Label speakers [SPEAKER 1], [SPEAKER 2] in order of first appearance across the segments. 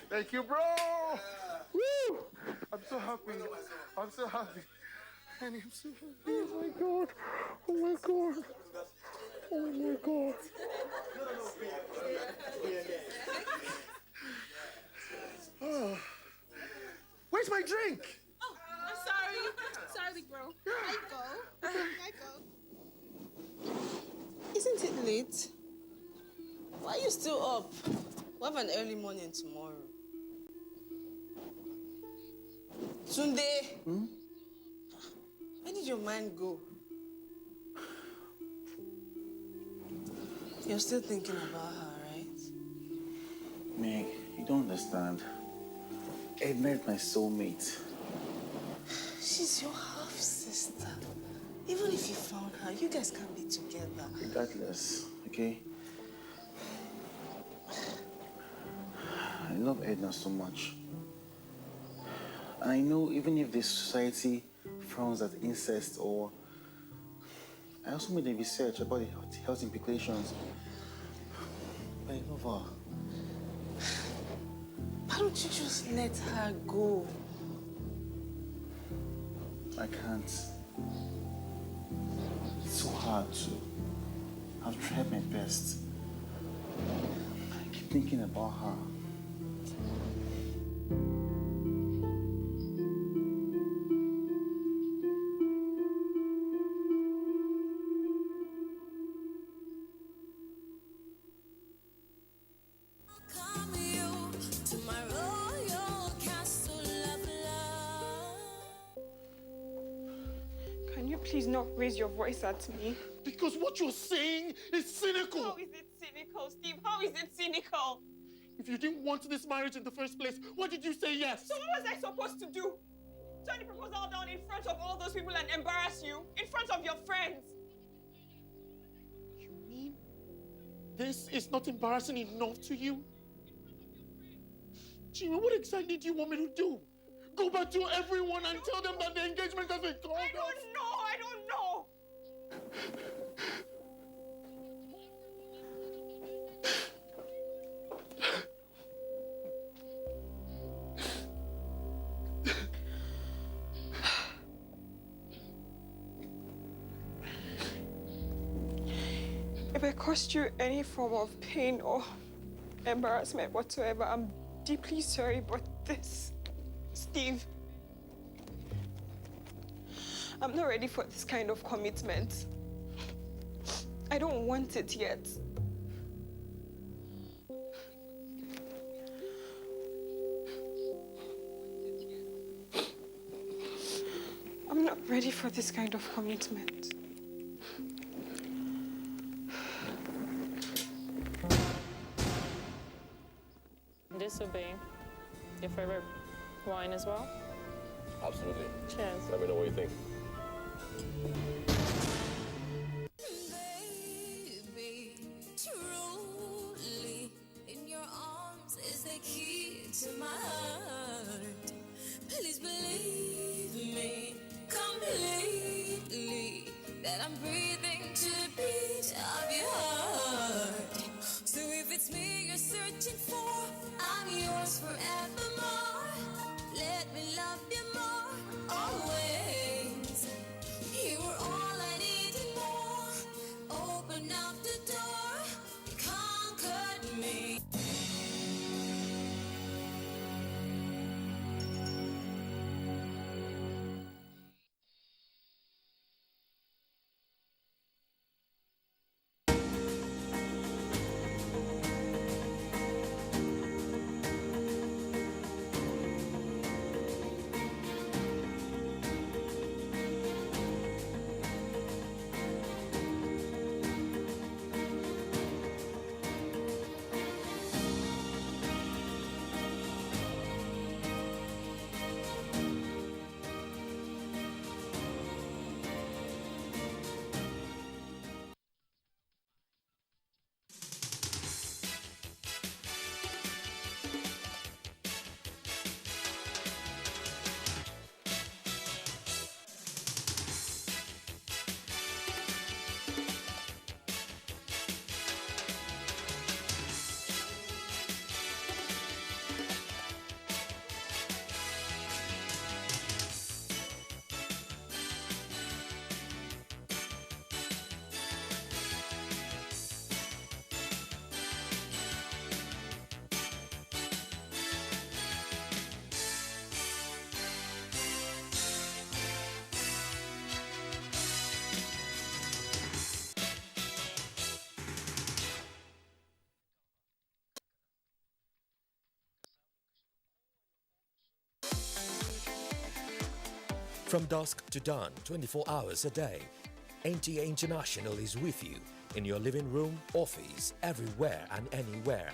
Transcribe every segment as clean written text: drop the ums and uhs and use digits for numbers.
[SPEAKER 1] Thank you, bro. Woo! I'm so happy. I'm so happy. And I'm so happy. Oh my God. Oh my God. Oh my God. Oh. Where's my drink?
[SPEAKER 2] Oh, I'm sorry. Sorry, bro. I go. Isn't it late? Why are you still up? We have an early morning tomorrow. Tunde! Where did your mind go? You're still thinking about her, right?
[SPEAKER 1] Meg, you don't understand. Edna is my soulmate.
[SPEAKER 2] She's your half-sister. Even if you found her, you guys can be together.
[SPEAKER 1] Regardless, okay? I love Edna so much. And I know even if the society frowns at incest or... I also made a research about the health implications. But I love her.
[SPEAKER 2] Why don't you just let her go?
[SPEAKER 1] I can't. It's so hard to. I've tried my best. I keep thinking about her.
[SPEAKER 3] Please not raise your voice at me.
[SPEAKER 1] Because what you're saying is cynical.
[SPEAKER 3] How is it cynical, Steve? How is it cynical?
[SPEAKER 1] If you didn't want this marriage in the first place, why did you say yes?
[SPEAKER 3] So what was I supposed to do? Turn the proposal down in front of all those people and embarrass you? In front of your friends?
[SPEAKER 1] You mean this is not embarrassing enough to you? Jimmy, what exactly do you want me to do? Go back to everyone and tell them that the engagement has been called off?
[SPEAKER 3] I don't know. If I caused you any form of pain or embarrassment whatsoever, I'm deeply sorry, but this... Steve, I'm not ready for this kind of commitment. I don't want it yet. I'm not ready for this kind of commitment.
[SPEAKER 4] This will be your favorite wine as well?
[SPEAKER 5] Absolutely.
[SPEAKER 4] Cheers.
[SPEAKER 5] Let me know what you think.
[SPEAKER 6] Baby, truly, in your arms is the key to my heart. Please believe me completely that I'm breathing to the beat of your heart. So if it's me you're searching for, I'm yours forevermore. Let me love you more, always. You were all I needed more. Open up the door, you conquered me.
[SPEAKER 7] From dusk to dawn, 24 hours a day, NTA International is with you in your living room, office, everywhere and anywhere.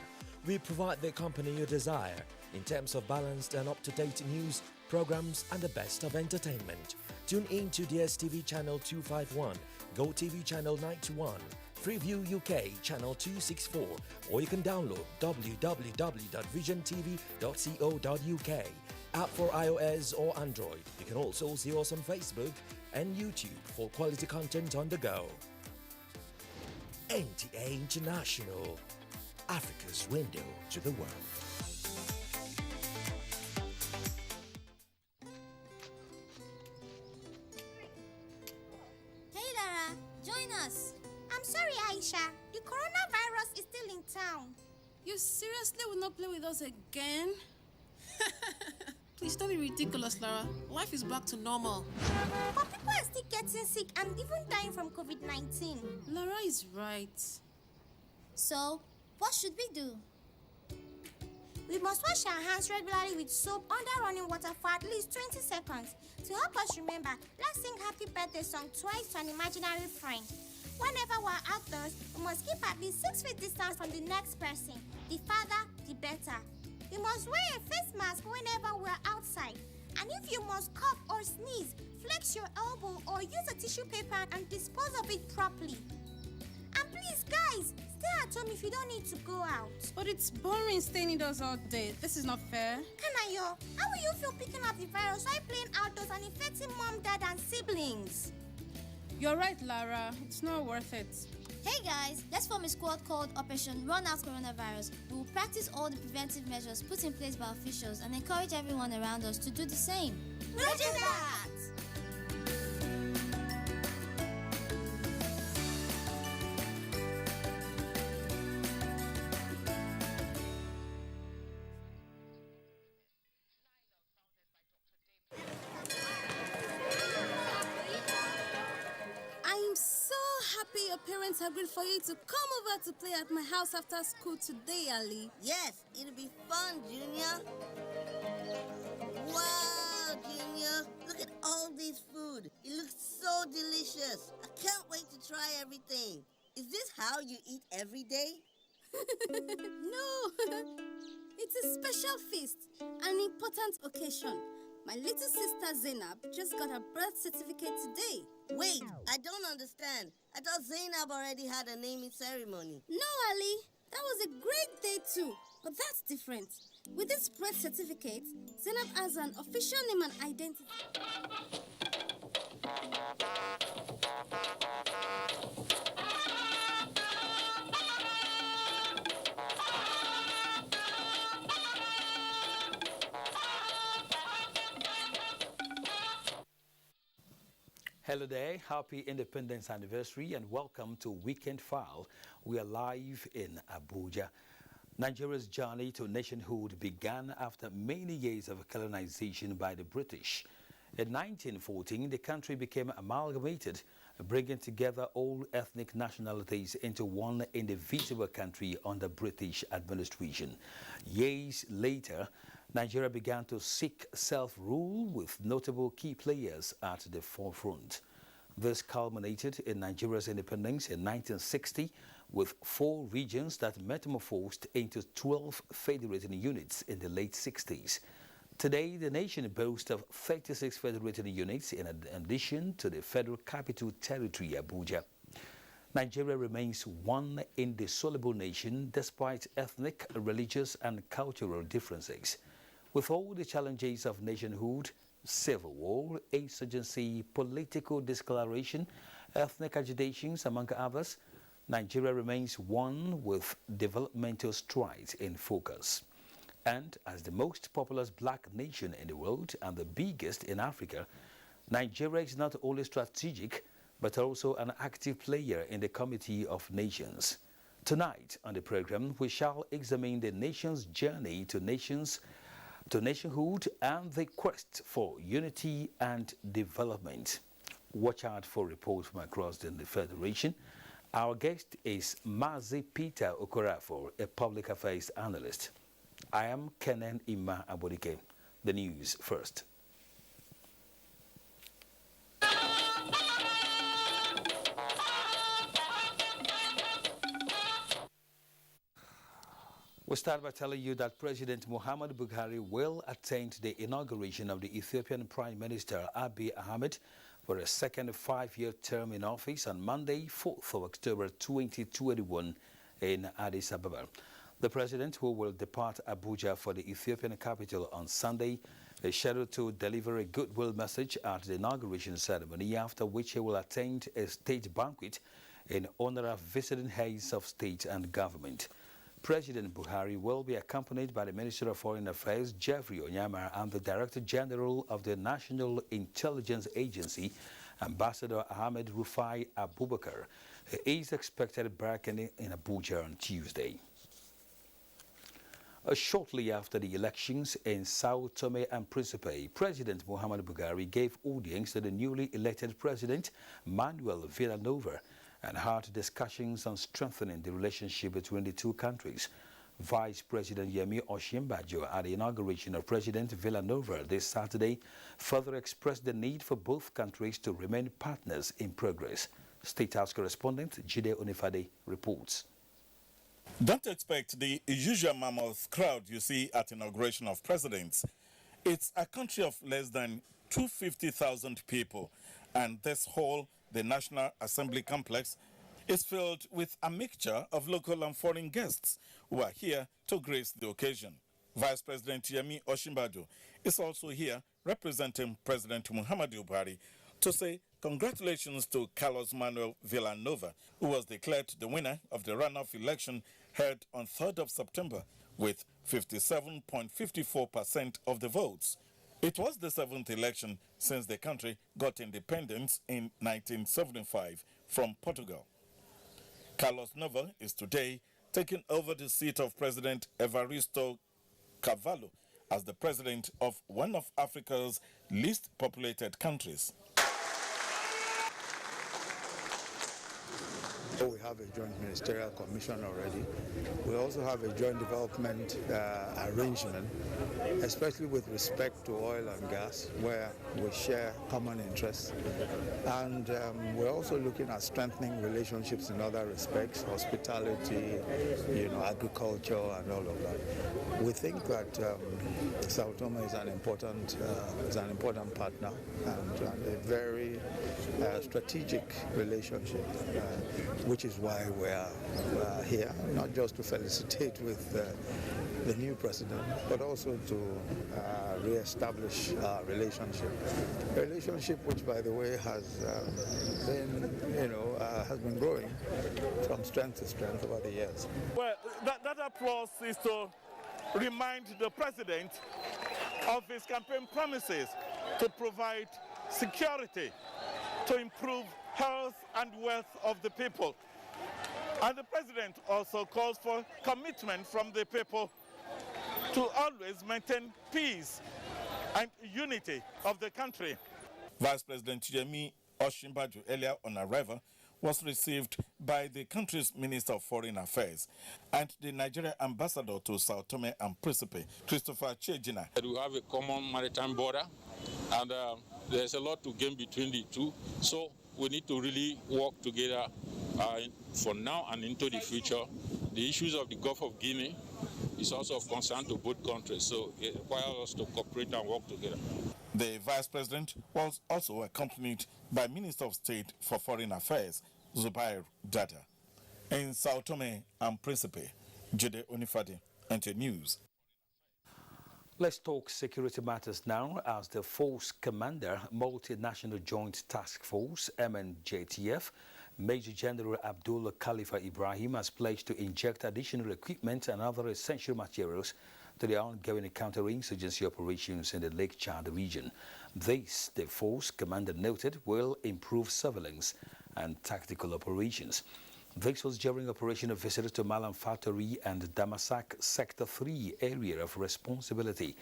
[SPEAKER 7] We provide the company you desire in terms of balanced and up-to-date news, programs and the best of entertainment. Tune in to DSTV channel 251, GoTV channel 91, Freeview UK channel 264, or you can download www.visiontv.co.uk. App for iOS or Android. You can also see us on Facebook and YouTube for quality content on the go. NTA International, Africa's window to the world.
[SPEAKER 6] Hey Lara, join us.
[SPEAKER 8] I'm sorry, Aisha. The coronavirus is still in town.
[SPEAKER 2] You seriously will not play with us again? Please don't be ridiculous, Lara. Life is back to normal.
[SPEAKER 8] But people are still getting sick and even dying from COVID-19.
[SPEAKER 2] Lara is right.
[SPEAKER 6] So, what should we do?
[SPEAKER 8] We must wash our hands regularly with soap under running water for at least 20 seconds. To help us remember, let's sing Happy Birthday song twice to an imaginary friend. Whenever we're outdoors, we must keep at least 6 feet distance from the next person. The farther, the better. We must wear a face mask whenever we're outside. And if you must cough or sneeze, flex your elbow or use a tissue paper and dispose of it properly. And please, guys, stay at home if you don't need to go out.
[SPEAKER 2] But it's boring staying indoors all day. This is not fair.
[SPEAKER 8] Kanayo, how will you feel picking up the virus while playing outdoors and infecting mom, dad, and siblings?
[SPEAKER 2] You're right, Lara. It's not worth it.
[SPEAKER 6] Hey guys, let's form a squad called Operation Run Out Coronavirus. We will practice all the preventive measures put in place by officials and encourage everyone around us to do the same.
[SPEAKER 8] Roger that!
[SPEAKER 2] Your parents agreed for you to come over to play at my house after school today, Ali.
[SPEAKER 9] Yes, it'll be fun, Junior. Wow, Junior. Look at all this food. It looks so delicious. I can't wait to try everything. Is this how you eat every day?
[SPEAKER 2] No. It's a special feast, an important occasion. My little sister Zainab just got her birth certificate today.
[SPEAKER 9] Wait, I don't understand. I thought Zainab already had a naming ceremony.
[SPEAKER 2] No, Ali. That was a great day too. But that's different. With this birth certificate, Zainab has an official name and identity.
[SPEAKER 10] Hello there, happy Independence Anniversary and welcome to Weekend File. We are live in Abuja. Nigeria's journey to nationhood began after many years of colonization by the British. In 1914, the country became amalgamated, bringing together all ethnic nationalities into one indivisible country under British administration. Years later, Nigeria began to seek self-rule with notable key players at the forefront. This culminated in Nigeria's independence in 1960 with 4 regions that metamorphosed into 12 federating units in the late 60s. Today, the nation boasts of 36 federating units in addition to the Federal Capital Territory, Abuja. Nigeria remains one indissoluble nation despite ethnic, religious and cultural differences. With all the challenges of nationhood, civil war, insurgency, political declaration, ethnic agitations, among others, Nigeria remains one with developmental strides in focus. And as the most populous black nation in the world and the biggest in Africa, Nigeria is not only strategic, but also an active player in the Committee of Nations. Tonight on the program, we shall examine the nation's journey to nationhood and the quest for unity and development. Watch out for reports from across the Federation. Our guest is Mazi Peter Okorafor, a public affairs analyst. I am Kenan Ima Abodike. The news first. We'll start by telling you that President Muhammadu Buhari will attend the inauguration of the Ethiopian Prime Minister Abiy Ahmed for a second 5-year term in office on Monday, 4th of October 2021 in Addis Ababa. The president, who will depart Abuja for the Ethiopian capital on Sunday, is scheduled to deliver a goodwill message at the inauguration ceremony, after which he will attend a state banquet in honor of visiting heads of state and government. President Buhari will be accompanied by the Minister of Foreign Affairs, Jeffrey Onyema, and the Director General of the National Intelligence Agency, Ambassador Ahmed Rufai Abubakar. He is expected back in Abuja on Tuesday. Shortly after the elections in Sao Tome and Principe, President Muhammadu Buhari gave audience to the newly elected president, Manuel Villanova, and had discussions on strengthening the relationship between the two countries. Vice President Yemi Osinbajo, at the inauguration of President Villanova this Saturday, further expressed the need for both countries to remain partners in progress. State House correspondent Jide Onifade reports.
[SPEAKER 11] Don't expect the usual mammoth crowd you see at inauguration of presidents. It's a country of less than 250,000 people, and this hall, the National Assembly complex, is filled with a mixture of local and foreign guests who are here to grace the occasion. Vice President Yemi Osinbajo is also here representing President Muhammadu Buhari to say congratulations to Carlos Manuel Villanova, who was declared the winner of the runoff election held on 3rd of September with 57.54% of the votes. It was the 7th election since the country got independence in 1975 from Portugal. Carlos Nova is today taking over the seat of President Evaristo Carvalho as the president of one of Africa's least populated countries.
[SPEAKER 12] We have a joint ministerial commission already. We also have a joint development arrangement, especially with respect to oil and gas, where we share common interests. And we're also looking at strengthening relationships in other respects, hospitality, agriculture, and all of that. We think that Sao Tome is an important partner and a very strategic relationship, which is why we are here, not just to felicitate with the new president, but also to re-establish our relationship. A relationship which, by the way, has been growing from strength to strength over the years.
[SPEAKER 11] Well, that applause is to remind the president of his campaign promises to provide security, to improve health and wealth of the people. And the president also calls for commitment from the people to always maintain peace and unity of the country. Vice President Yemi Osinbajo, earlier on arrival, was received by the country's Minister of Foreign Affairs and the Nigerian ambassador to Sao Tome and Principe, Christopher Chejina.
[SPEAKER 13] We have a common maritime border, and there's a lot to gain between the two. So we need to really work together for now and into the future. The issues of the Gulf of Guinea is also of concern to both countries, so it requires us to cooperate and work together.
[SPEAKER 11] The Vice President was also accompanied by Minister of State for Foreign Affairs, Zubair Dada. In Sao Tome and Principe, Jide Onifade, NTA News.
[SPEAKER 10] Let's talk security matters now, as the Force Commander, Multinational Joint Task Force, MNJTF, Major General Abdullah Khalifa Ibrahim, has pledged to inject additional equipment and other essential materials to the ongoing counterinsurgency operations in the Lake Chad region. This, the Force Commander noted, will improve surveillance and tactical operations. This was during Operation Visit to Malam Factory and Damasak Sector 3 area of responsibility.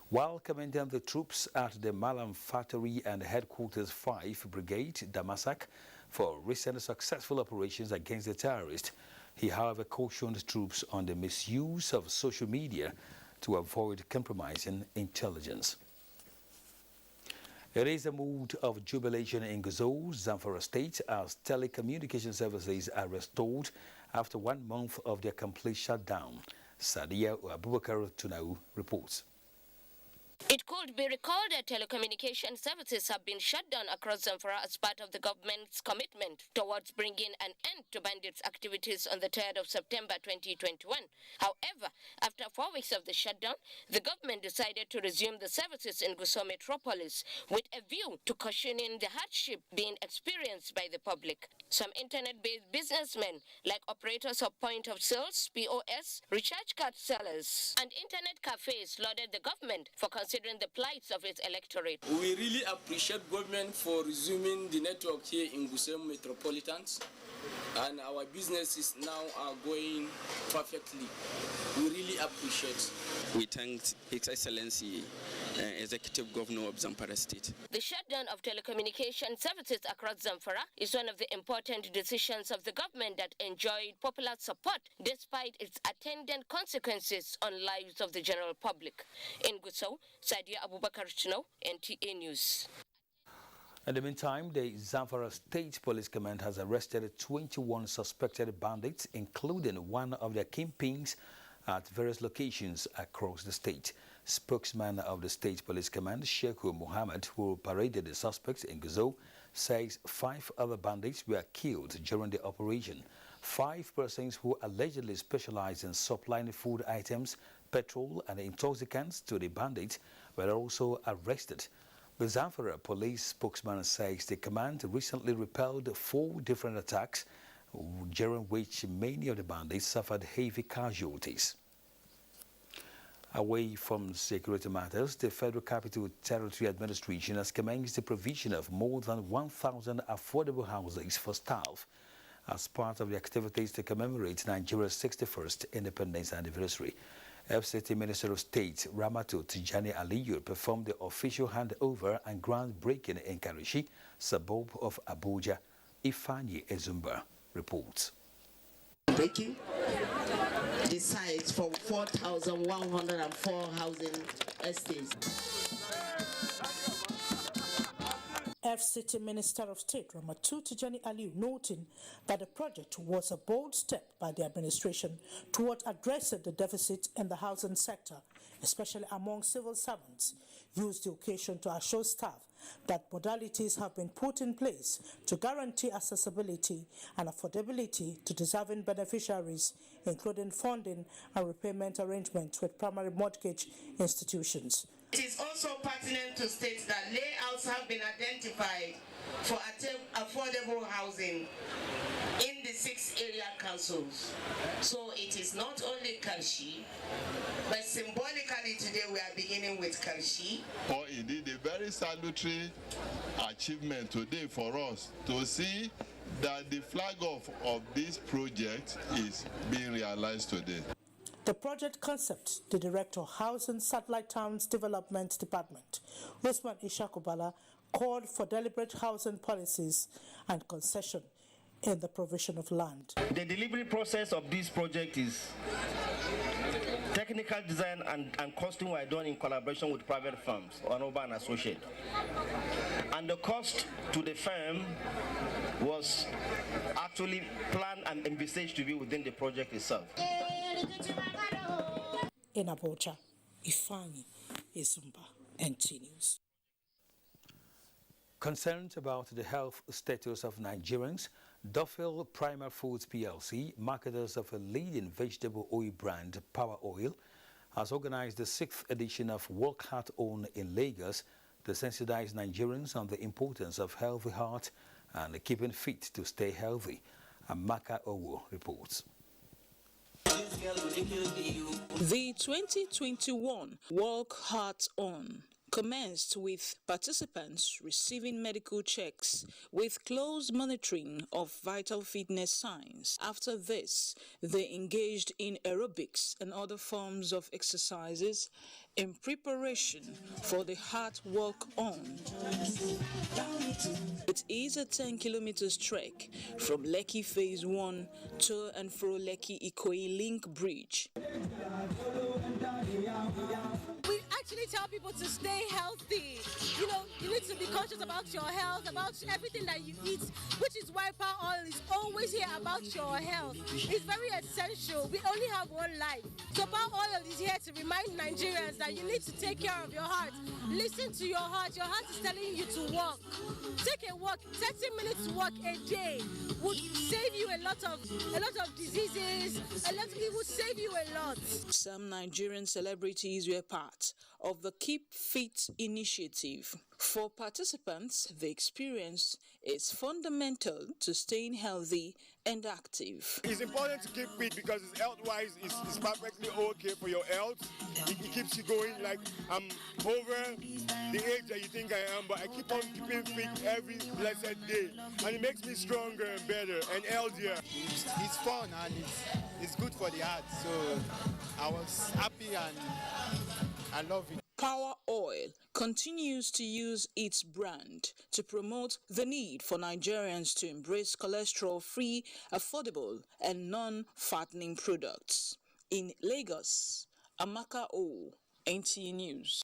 [SPEAKER 10] While commanding the troops at the Malam Factory and Headquarters 5 Brigade, Damasak, for recent successful operations against the terrorists, he, however, cautioned troops on the misuse of social media to avoid compromising intelligence. It is a mood of jubilation in Gusau, Zamfara State, as telecommunication services are restored after 1 month of their complete shutdown. Sadia Abubakar Tunau reports.
[SPEAKER 14] It could be recalled that telecommunication services have been shut down across Zamfara as part of the government's commitment towards bringing an end to bandits' activities on the 3rd of September 2021. However, after 4 weeks of the shutdown, the government decided to resume the services in Gusau metropolis with a view to cushioning the hardship being experienced by the public. Some internet-based businessmen, like operators of point of sales, POS, recharge card sellers, and internet cafes lauded the government for considering the plights of its electorate.
[SPEAKER 15] We really appreciate government for resuming the network here in Gusau Metropolitans, and our businesses now are going perfectly. We really appreciate.
[SPEAKER 16] We thank His Excellency, Executive Governor of Zamfara State.
[SPEAKER 14] The shutdown of telecommunication services across Zamfara is one of the important decisions of the government that enjoyed popular support despite its attendant consequences on lives of the general public. In Gusau, Sadia Abubakar Chino, NTA News.
[SPEAKER 10] In the meantime, the Zamfara State Police Command has arrested 21 suspected bandits, including one of their kingpins at various locations across the state. Spokesman of the State Police Command, Sheikhu Muhammad, who paraded the suspects in Gusau, says 5 other bandits were killed during the operation. 5 persons who allegedly specialized in supplying food items, petrol and intoxicants to the bandits were also arrested. The Zamfara police spokesman says the command recently repelled 4 different attacks, during which many of the bandits suffered heavy casualties. Away from security matters, the Federal Capital Territory Administration has commenced the provision of more than 1,000 affordable houses for staff as part of the activities to commemorate Nigeria's 61st independence anniversary. FCT Minister of State Ramatu Tijani Aliyu performed the official handover and groundbreaking in Karishi, suburb of Abuja. Ifani Ezumba reports.
[SPEAKER 17] Breaking the sites for 4,104 housing estates.
[SPEAKER 18] FCT Minister of State Ramatu Tijani Aliyu noting that the project was a bold step by the administration toward addressing the deficit in the housing sector, especially among civil servants, used the occasion to assure staff that modalities have been put in place to guarantee accessibility and affordability to deserving beneficiaries, including funding and repayment arrangements with primary mortgage institutions.
[SPEAKER 17] It is also pertinent to state that layouts have been identified for affordable housing in the 6 area councils. So it is not only Karshi, but symbolically today we are beginning with Karshi.
[SPEAKER 19] Or indeed a very salutary achievement today for us to see that the flag off of this project is being realized today.
[SPEAKER 18] The project concept, the Director of Housing Satellite Towns Development Department, Usman Ishakubala, called for deliberate housing policies and concession in the provision of land.
[SPEAKER 20] The delivery process of this project is technical design and costing were done in collaboration with private firms, Onoba and Associate. And the cost to the firm was actually planned and envisaged to be within the project itself.
[SPEAKER 18] In Abuja, Ifani Ezumba, NT News.
[SPEAKER 10] Concerned about the health status of Nigerians, Duffield Primal Foods PLC, marketers of a leading vegetable oil brand, Power Oil, has organized the 6th edition of Work Heart On in Lagos to sensitize Nigerians on the importance of healthy heart and keeping fit to stay healthy. Amaka Owo reports.
[SPEAKER 21] The 2021 Work Heart On commenced with participants receiving medical checks with close monitoring of vital fitness signs. After this, they engaged in aerobics and other forms of exercises in preparation for the Heart Walk On. It is a 10-kilometer trek from Lekki Phase 1 to and fro Lekki Ikoyi Link Bridge.
[SPEAKER 22] We actually
[SPEAKER 1] tell people to stay healthy. You know, you need to be conscious about your health, about everything that you eat, which is why palm oil is always here about your health. It's very essential. We only have one life. So palm oil is here to remind Nigerians that you need to take care of your heart. Listen to your heart. Your heart is telling you to walk. Take a walk. 30 minutes walk a day would save you a lot of diseases. It would save you a lot.
[SPEAKER 21] Some Nigerian celebrities were part of the Keep Fit initiative. For participants, the experience is fundamental to staying healthy and active.
[SPEAKER 22] It's important to keep fit because it's health-wise, it's perfectly okay for your health. It keeps you going. Like, I'm over the age that you think I am, but I keep on keeping fit every blessed day. And it makes me stronger and better and healthier.
[SPEAKER 23] It's fun and it's good for the heart. So I was happy and I love it.
[SPEAKER 21] Power Oil continues to use its brand to promote the need for Nigerians to embrace cholesterol-free, affordable, and non-fattening products. In Lagos, Amaka O, NTA News.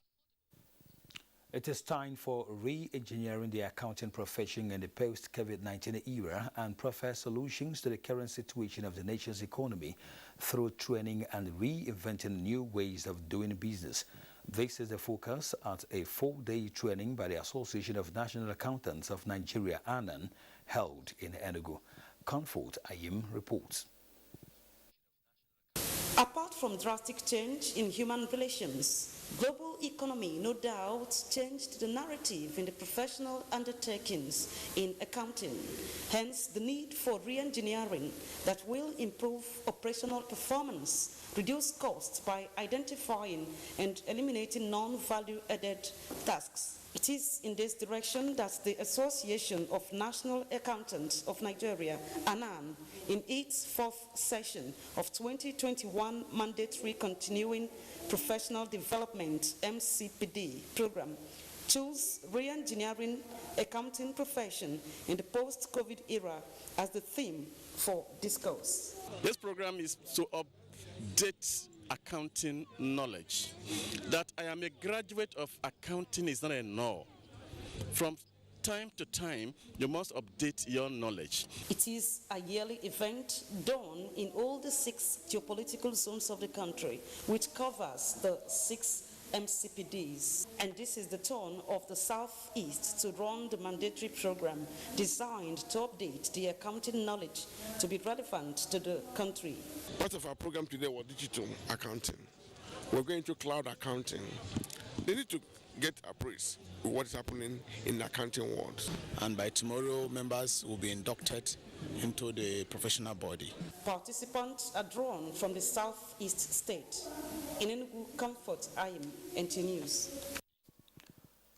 [SPEAKER 10] It is time for re-engineering the accounting profession in the post-COVID-19 era and provide solutions to the current situation of the nation's economy through training and reinventing new ways of doing business. This is the focus at a 4-day training by the Association of National Accountants of Nigeria, ANAN, held in Enugu. Comfort Ayim reports.
[SPEAKER 24] Apart from drastic change in human relations, global economy no doubt changed the narrative in the professional undertakings in accounting. Hence, the need for re-engineering that will improve operational performance, reduce costs by identifying and eliminating non-value-added tasks. It is in this direction that the Association of National Accountants of Nigeria, ANAN, in its 4th session of 2021 mandatory continuing professional development MCPD program, chose re-engineering accounting profession in the post-COVID era as the theme for discourse.
[SPEAKER 25] This program is to update accounting knowledge. That I am a graduate of accounting is not enough. From time to time, you must update your knowledge.
[SPEAKER 24] It is a yearly event done in all the 6 geopolitical zones of the country, which covers the 6 MCPDs. And this is the turn of the Southeast to run the mandatory program designed to update the accounting knowledge to be relevant to the country.
[SPEAKER 26] Part of our program today was digital accounting. We're going to cloud accounting. They need to get appraised with what is happening in the accounting world.
[SPEAKER 27] And by tomorrow, members will be inducted into the professional body.
[SPEAKER 24] Participants are drawn from the Southeast state. In Enugu, Comfort Ayim, NTA News.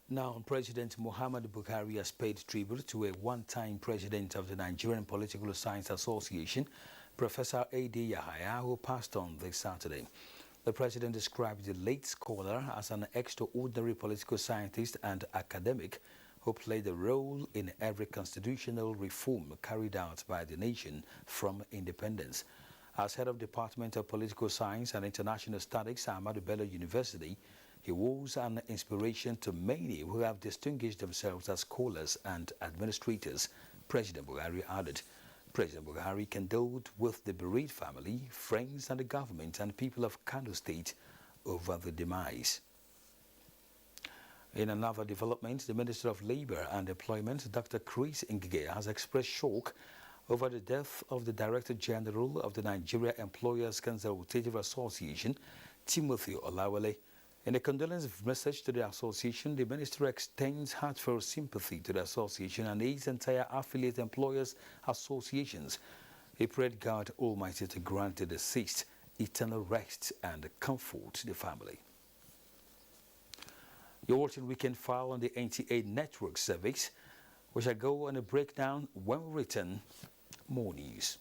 [SPEAKER 10] Now, President Muhammadu Buhari has paid tribute to a one-time president of the Nigerian Political Science Association, Professor A.D. Yahaya, who passed on this Saturday. The president described the late scholar as an extraordinary political scientist and academic who played a role in every constitutional reform carried out by the nation from independence. As head of Department of Political Science and International Studies at Ahmadu Bello University, he was an inspiration to many who have distinguished themselves as scholars and administrators, President Buhari added. President Buhari condoled with the bereaved family, friends and the government and people of Kano State over the demise. In another development, the Minister of Labour and Employment, Dr. Chris Ngige, has expressed shock over the death of the Director General of the Nigeria Employers Consultative Association, Timothy Olawale. In a condolence message to the association, the minister extends heartfelt sympathy to the association and its entire affiliate employers associations. He prayed God Almighty to grant the deceased eternal rest and comfort to the family. You're watching Weekend File on the NTA Network Service. We shall go on a breakdown when we return. More news.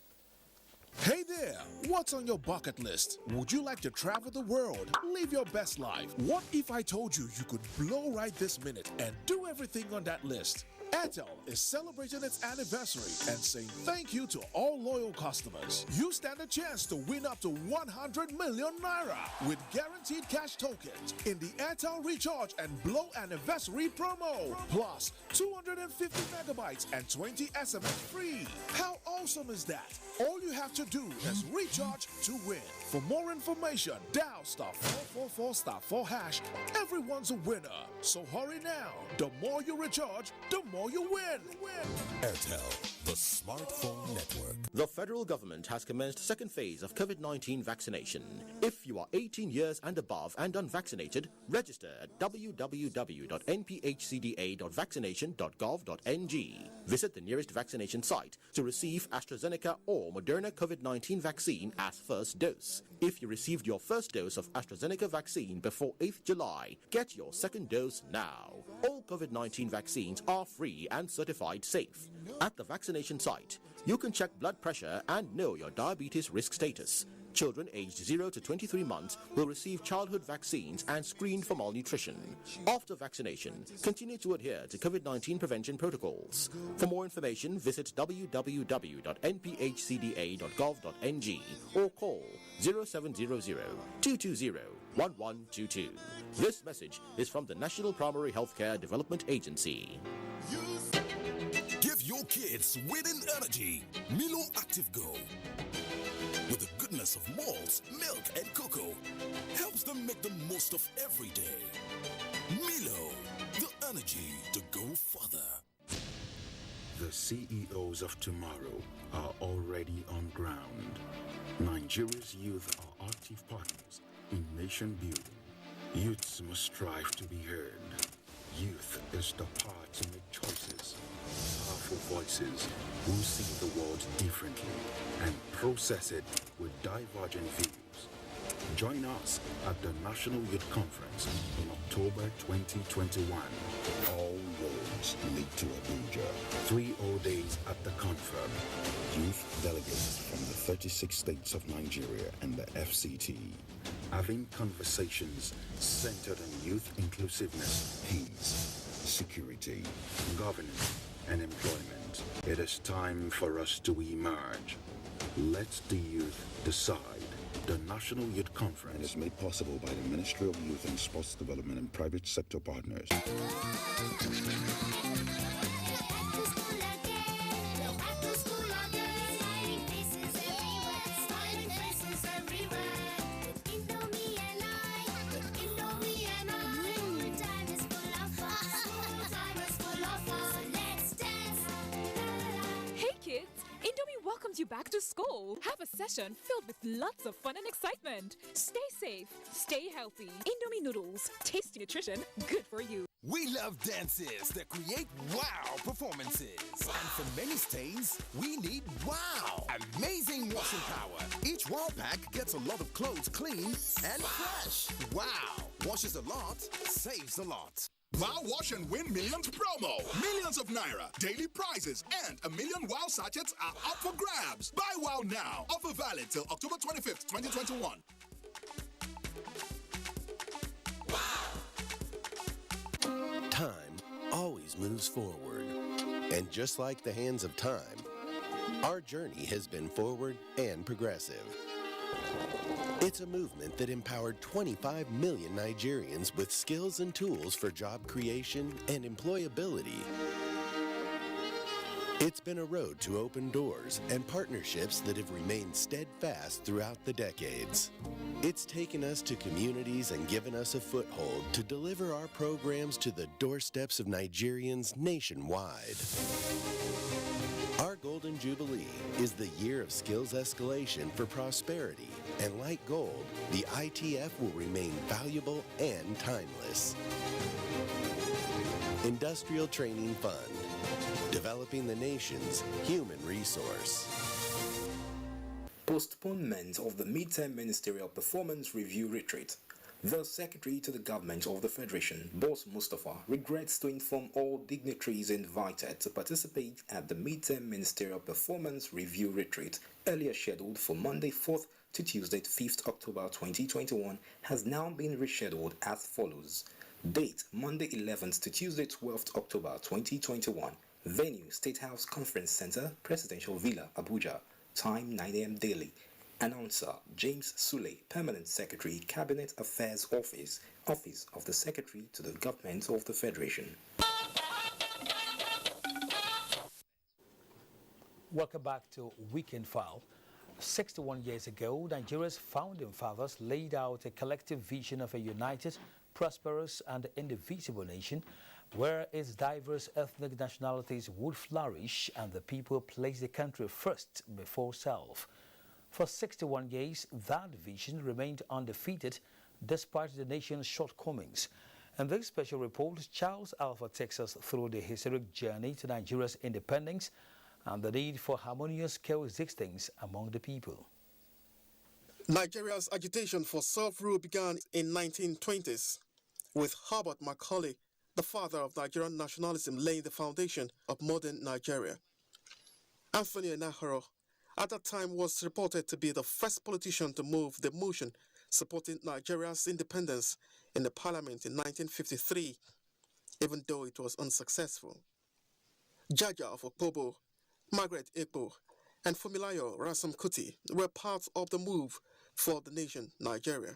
[SPEAKER 28] Hey there! What's on your bucket list? Would you like to travel the world? Live your best life? What if I told you you could blow right this minute and do everything on that list? Airtel is celebrating its anniversary and saying thank you to all loyal customers. You stand a chance to win up to 100 million naira with guaranteed cash tokens in the Airtel Recharge and Blow Anniversary promo. Plus 250 megabytes and 20 SMS free. How awesome is that? All you have to do is recharge to win. For more information, dial *444*4#. Everyone's a winner. So hurry now. The more you recharge, the more you win.
[SPEAKER 2] Airtel, the smartphone network.
[SPEAKER 3] The federal government has commenced second phase of COVID-19 vaccination. If you are 18 years and above and unvaccinated, register at www.nphcda.vaccination.gov.ng. Visit the nearest vaccination site to receive AstraZeneca or Moderna COVID-19 vaccine as first dose. If you received your first dose of AstraZeneca vaccine before 8th July, get your second dose now. All COVID-19 vaccines are free and certified safe. At the vaccination site, you can check blood pressure and know your diabetes risk status. Children aged 0 to 23 months will receive childhood vaccines and screened for malnutrition. After vaccination, continue to adhere to COVID-19 prevention protocols. For more information, visit www.nphcda.gov.ng or call 0700-220-1122. This message is from the National Primary Healthcare Development Agency.
[SPEAKER 2] Give your kids winning energy. Milo Active Go. With the goodness of malts, milk, and cocoa, helps them make the most of every day. Milo, the energy to go further.
[SPEAKER 4] The CEOs of tomorrow are already on ground. Nigeria's youth are active partners in nation building. Youths must strive to be heard. Youth is the power to make choices. Powerful voices who see the world differently and process it with divergent views. Join us at the National Youth Conference in October 2021. All roads lead to Abuja. 3 whole days at the conference. Youth delegates from the 36 states of Nigeria and the FCT. Having conversations centered on youth inclusiveness, peace, security, governance, and employment. It is time for us to emerge. Let the youth decide. The National Youth Conference is made possible by the Ministry of Youth and Sports Development and private sector partners.
[SPEAKER 5] You back to school. Have a session filled with lots of fun and excitement. Stay safe, stay healthy. Indomie noodles, tasty nutrition, good for you.
[SPEAKER 2] We love dances that create wow performances. And for many stains, we need wow. Amazing washing power. Each wow pack gets a lot of clothes clean and fresh. Wow. Washes a lot, saves a lot.
[SPEAKER 28] Wow Wash and Win Millions promo. Millions of naira, daily prizes, and a million wow sachets are up for grabs. Buy wow now. Offer valid till October 25th, 2021.
[SPEAKER 2] Time always moves forward. And just like the hands of time, our journey has been forward and progressive. It's a movement that empowered 25 million Nigerians with skills and tools for job creation and employability. It's been a road to open doors and partnerships that have remained steadfast throughout the decades. It's taken us to communities and given us a foothold to deliver our programs to the doorsteps of Nigerians nationwide. Our Golden Jubilee is the year of skills escalation for prosperity, and like gold, the ITF will remain valuable and timeless. Industrial Training Fund, developing the nation's human resource.
[SPEAKER 6] Postponement of the midterm ministerial performance review retreat. The Secretary to the Government of the Federation, Boss Mustafa, regrets to inform all dignitaries invited to participate at the midterm ministerial performance review retreat, earlier scheduled for Monday 4th to Tuesday 5th October 2021, has now been rescheduled as follows. Date Monday 11th to Tuesday 12th October 2021. Venue State House Conference Center, Presidential Villa, Abuja. Time 9 a.m. daily. Announcer James Sule, Permanent Secretary, Cabinet Affairs Office, Office of the Secretary to the Government of the Federation.
[SPEAKER 10] Welcome back to Weekend File. 61 years ago, Nigeria's founding fathers laid out a collective vision of a united, prosperous and indivisible nation where its diverse ethnic nationalities would flourish and the people place the country first before self. For 61 years, that vision remained undefeated despite the nation's shortcomings. In this special report, Charles Alpha takes us through the historic journey to Nigeria's independence and the need for harmonious coexistence among the people.
[SPEAKER 7] Nigeria's agitation for self-rule began in 1920s with Herbert Macaulay, the father of Nigerian nationalism, laying the foundation of modern Nigeria. Anthony Enahoro, at that time, was reported to be the first politician to move the motion supporting Nigeria's independence in the parliament in 1953, even though it was unsuccessful. Jaja of Okpobo, Margaret Ekpo, and Fumilayo Ransome Kuti were part of the move for the nation Nigeria.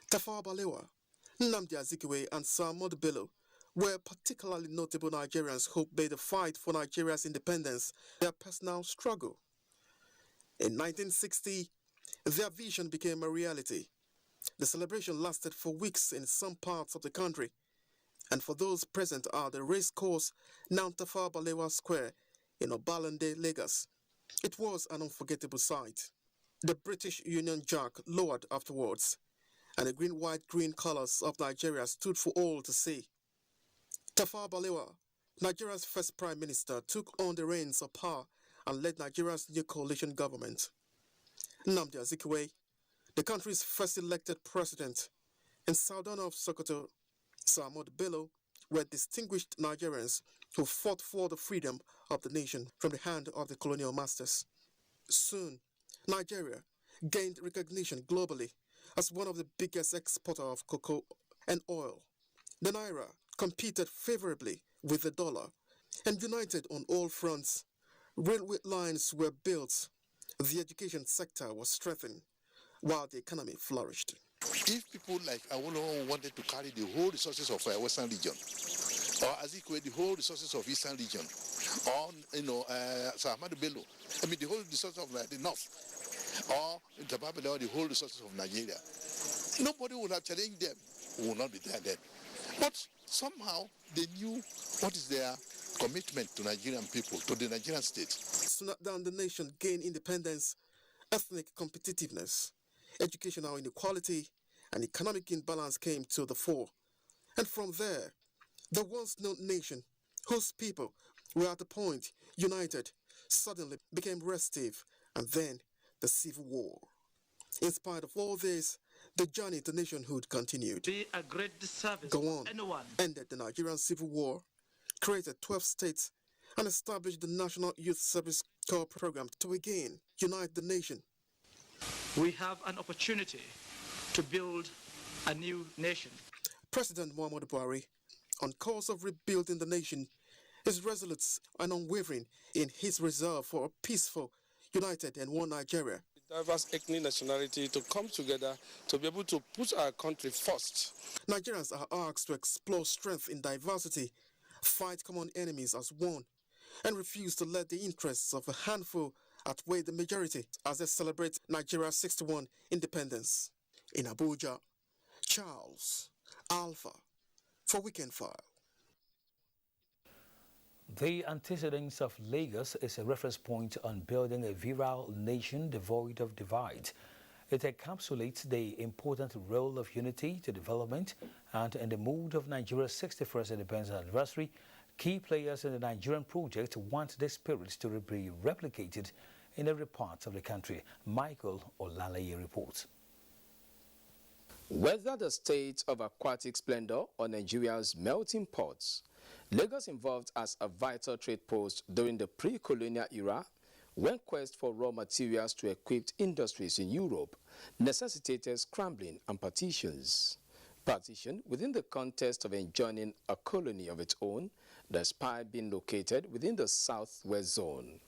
[SPEAKER 7] Tafawa Balewa, Nnamdi Azikiwe, and Sir Ahmadu Bello were particularly notable Nigerians who made the fight for Nigeria's independence their personal struggle. In 1960, their vision became a reality. The celebration lasted for weeks in some parts of the country, and for those present at the race course, now Tafawa Balewa Square in Obalande, Lagos. It was an unforgettable sight. The British Union Jack lowered afterwards, and the green-white-green colors of Nigeria stood for all to see. Tafawa Balewa, Nigeria's first prime minister, took on the reins of power and led Nigeria's new coalition government. Nnamdi Azikiwe, the country's first elected president, and Sardauna of Sokoto, Sir Ahmadu Bello, were distinguished Nigerians who fought for the freedom of the nation from the hand of the colonial masters. Soon, Nigeria gained recognition globally as one of the biggest exporters of cocoa and oil. The Naira competed favorably with the dollar and united on all fronts. Railway lines were built, the education sector was strengthened, while the economy flourished.
[SPEAKER 8] If people like Awolowo wanted to carry the whole resources of Western region, or Azikiwe the whole resources of Eastern region, or Sir Ahmadu Bello, the whole resources of the North, or Tababele, the whole resources of Nigeria, nobody would have challenged them. We would not be there then. But somehow they knew what is their commitment to Nigerian people, to the Nigerian state.
[SPEAKER 7] Soon down the nation gained independence, ethnic competitiveness, educational inequality, and economic imbalance came to the fore. And from there, the once-known nation, whose people were at the point united, suddenly became restive, and then the Civil War. In spite of all this, the journey to nationhood continued.
[SPEAKER 9] Be a great disservice
[SPEAKER 7] Go on,
[SPEAKER 9] anyone.
[SPEAKER 7] Ended the Nigerian Civil War, created 12 states, and established the National Youth Service Corps program to again unite the nation.
[SPEAKER 9] We have an opportunity to build a new nation.
[SPEAKER 7] President Muhammadu Buhari, on course of rebuilding the nation, is resolute and unwavering in his resolve for a peaceful, united and one Nigeria.
[SPEAKER 11] Diverse ethnic nationality to come together to be able to put our country first.
[SPEAKER 7] Nigerians are asked to explore strength in diversity, fight common enemies as one, and refuse to let the interests of a handful outweigh the majority as they celebrate Nigeria's 61 independence. In Abuja, Charles Alpha for Weekend File.
[SPEAKER 10] The antecedents of Lagos is a reference point on building a virile nation devoid of divide. It encapsulates the important role of unity to development, and in the mood of Nigeria's 61st independence anniversary, key players in the Nigerian project want this spirit to be replicated in every part of the country. Michael Olalaye reports.
[SPEAKER 12] Whether the state of aquatic splendor or Nigeria's melting pots, Lagos evolved as a vital trade post during the pre-colonial era, when quest for raw materials to equip industries in Europe necessitated scrambling and partitions. Partition within the context of enjoining a colony of its own, despite being located within the southwest zone.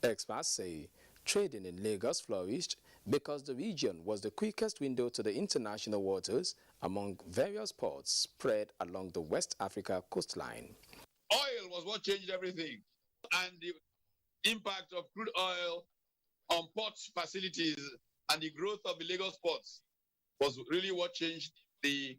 [SPEAKER 12] Experts say trading in Lagos flourished because the region was the quickest window to the international waters among various ports spread along the West Africa coastline.
[SPEAKER 13] Oil was what changed everything, and the impact of crude oil on port facilities and the growth of the Lagos ports was really what changed the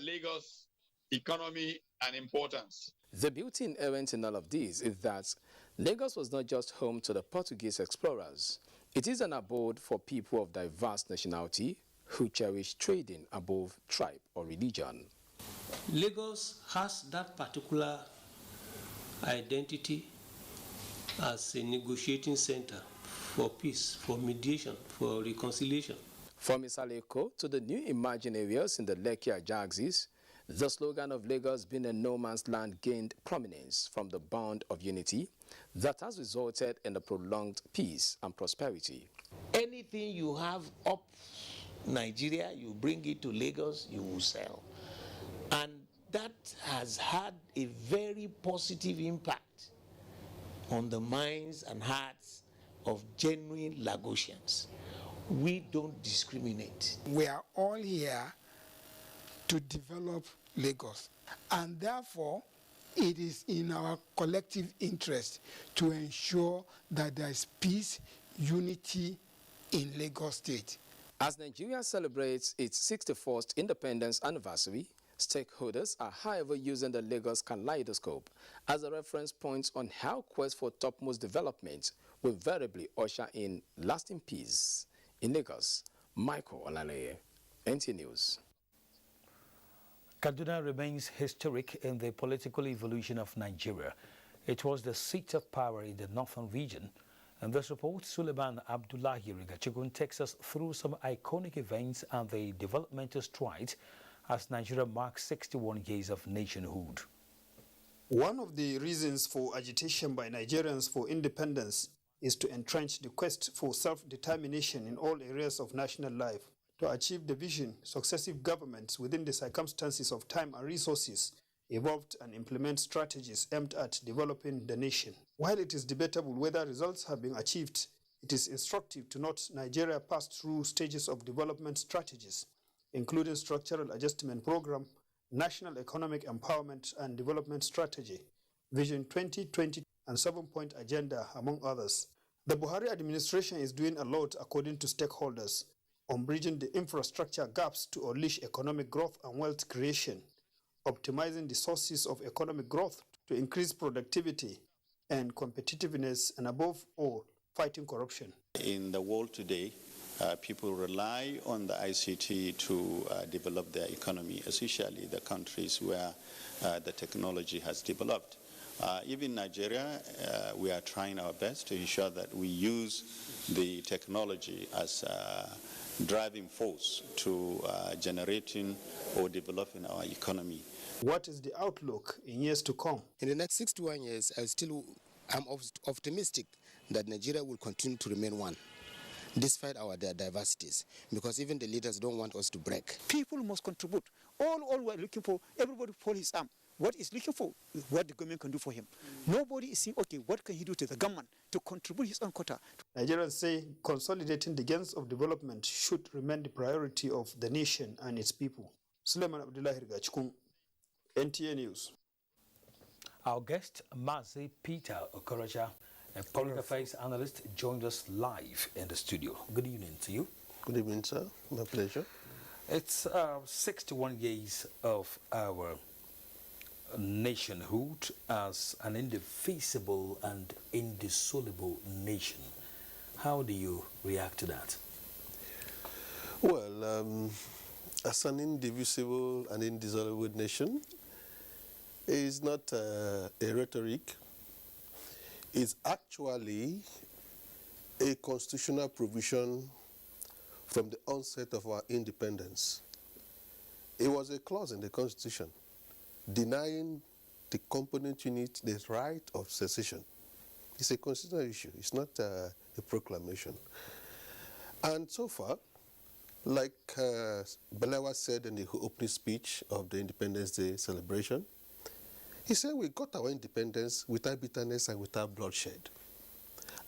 [SPEAKER 13] Lagos economy and importance.
[SPEAKER 12] The beauty inherent in all of this is that Lagos was not just home to the Portuguese explorers. It is an abode for people of diverse nationality who cherish trading above tribe or religion.
[SPEAKER 14] Lagos has that particular identity as a negotiating center for peace, for mediation, for reconciliation.
[SPEAKER 12] From Isaleko to the new emerging areas in the Lekki-Ajaxis, the slogan of Lagos being a no man's land gained prominence from the bond of unity that has resulted in a prolonged peace and prosperity.
[SPEAKER 15] Anything you have up Nigeria, you bring it to Lagos, you will sell. And that has had a very positive impact on the minds and hearts of genuine Lagosians. We don't discriminate.
[SPEAKER 16] We are all here to develop Lagos, and therefore it is in our collective interest to ensure that there is peace, unity in Lagos State.
[SPEAKER 12] As Nigeria celebrates its 61st independence anniversary, stakeholders are however using the Lagos kaleidoscope as a reference point on how quest for topmost development will invariably usher in lasting peace. In Lagos, Michael Olaleye, NTA News.
[SPEAKER 10] Kaduna remains historic in the political evolution of Nigeria. It was the seat of power in the northern region. In this report, Suleiman Abdullahi Rigachikun takes us through some iconic events and the developmental strides as Nigeria marks 61 years of nationhood.
[SPEAKER 17] One of the reasons for agitation by Nigerians for independence is to entrench the quest for self-determination in all areas of national life. To achieve the vision, successive governments within the circumstances of time and resources evolved and implement strategies aimed at developing the nation. While it is debatable whether results have been achieved, it is instructive to note Nigeria passed through stages of development strategies, including Structural Adjustment Program, National Economic Empowerment and Development Strategy, Vision 2020 and 7-Point Agenda, among others. The Buhari administration is doing a lot, according to stakeholders, on bridging the infrastructure gaps to unleash economic growth and wealth creation, optimizing the sources of economic growth to increase productivity and competitiveness, and above all, fighting corruption.
[SPEAKER 18] In the world today, people rely on the ICT to develop their economy, especially the countries where the technology has developed. Even Nigeria, we are trying our best to ensure that we use the technology as a driving force to generating or developing our economy.
[SPEAKER 17] What is the outlook in years to come?
[SPEAKER 27] In the next 61 years, I'm optimistic that Nigeria will continue to remain one, despite our diversities, because even the leaders don't want us to break.
[SPEAKER 19] People must contribute. All we're looking for, everybody pull his arm. What he's looking for is what the government can do for him. Nobody is saying, okay, what can he do to the government to contribute his own quota?
[SPEAKER 17] Nigerians say consolidating the gains of development should remain the priority of the nation and its people. Suleiman Abdullahi Rigachikun, NTA News.
[SPEAKER 10] Our guest, Mazi Peter Okorocha, a public affairs analyst, joined us live in the studio. Good evening to you.
[SPEAKER 18] Good evening, sir. My pleasure.
[SPEAKER 10] It's 61 years of our nationhood as an indefeasible and indissoluble nation. How do you react to that?
[SPEAKER 18] Well, as an indivisible and indissoluble nation, is not a rhetoric. It's actually a constitutional provision from the onset of our independence. It was a clause in the Constitution denying the component unit the right of secession. It's a constitutional issue. It's not a proclamation. And so far, Like Balewa said in the opening speech of the Independence Day celebration, he said we got our independence without bitterness and without bloodshed.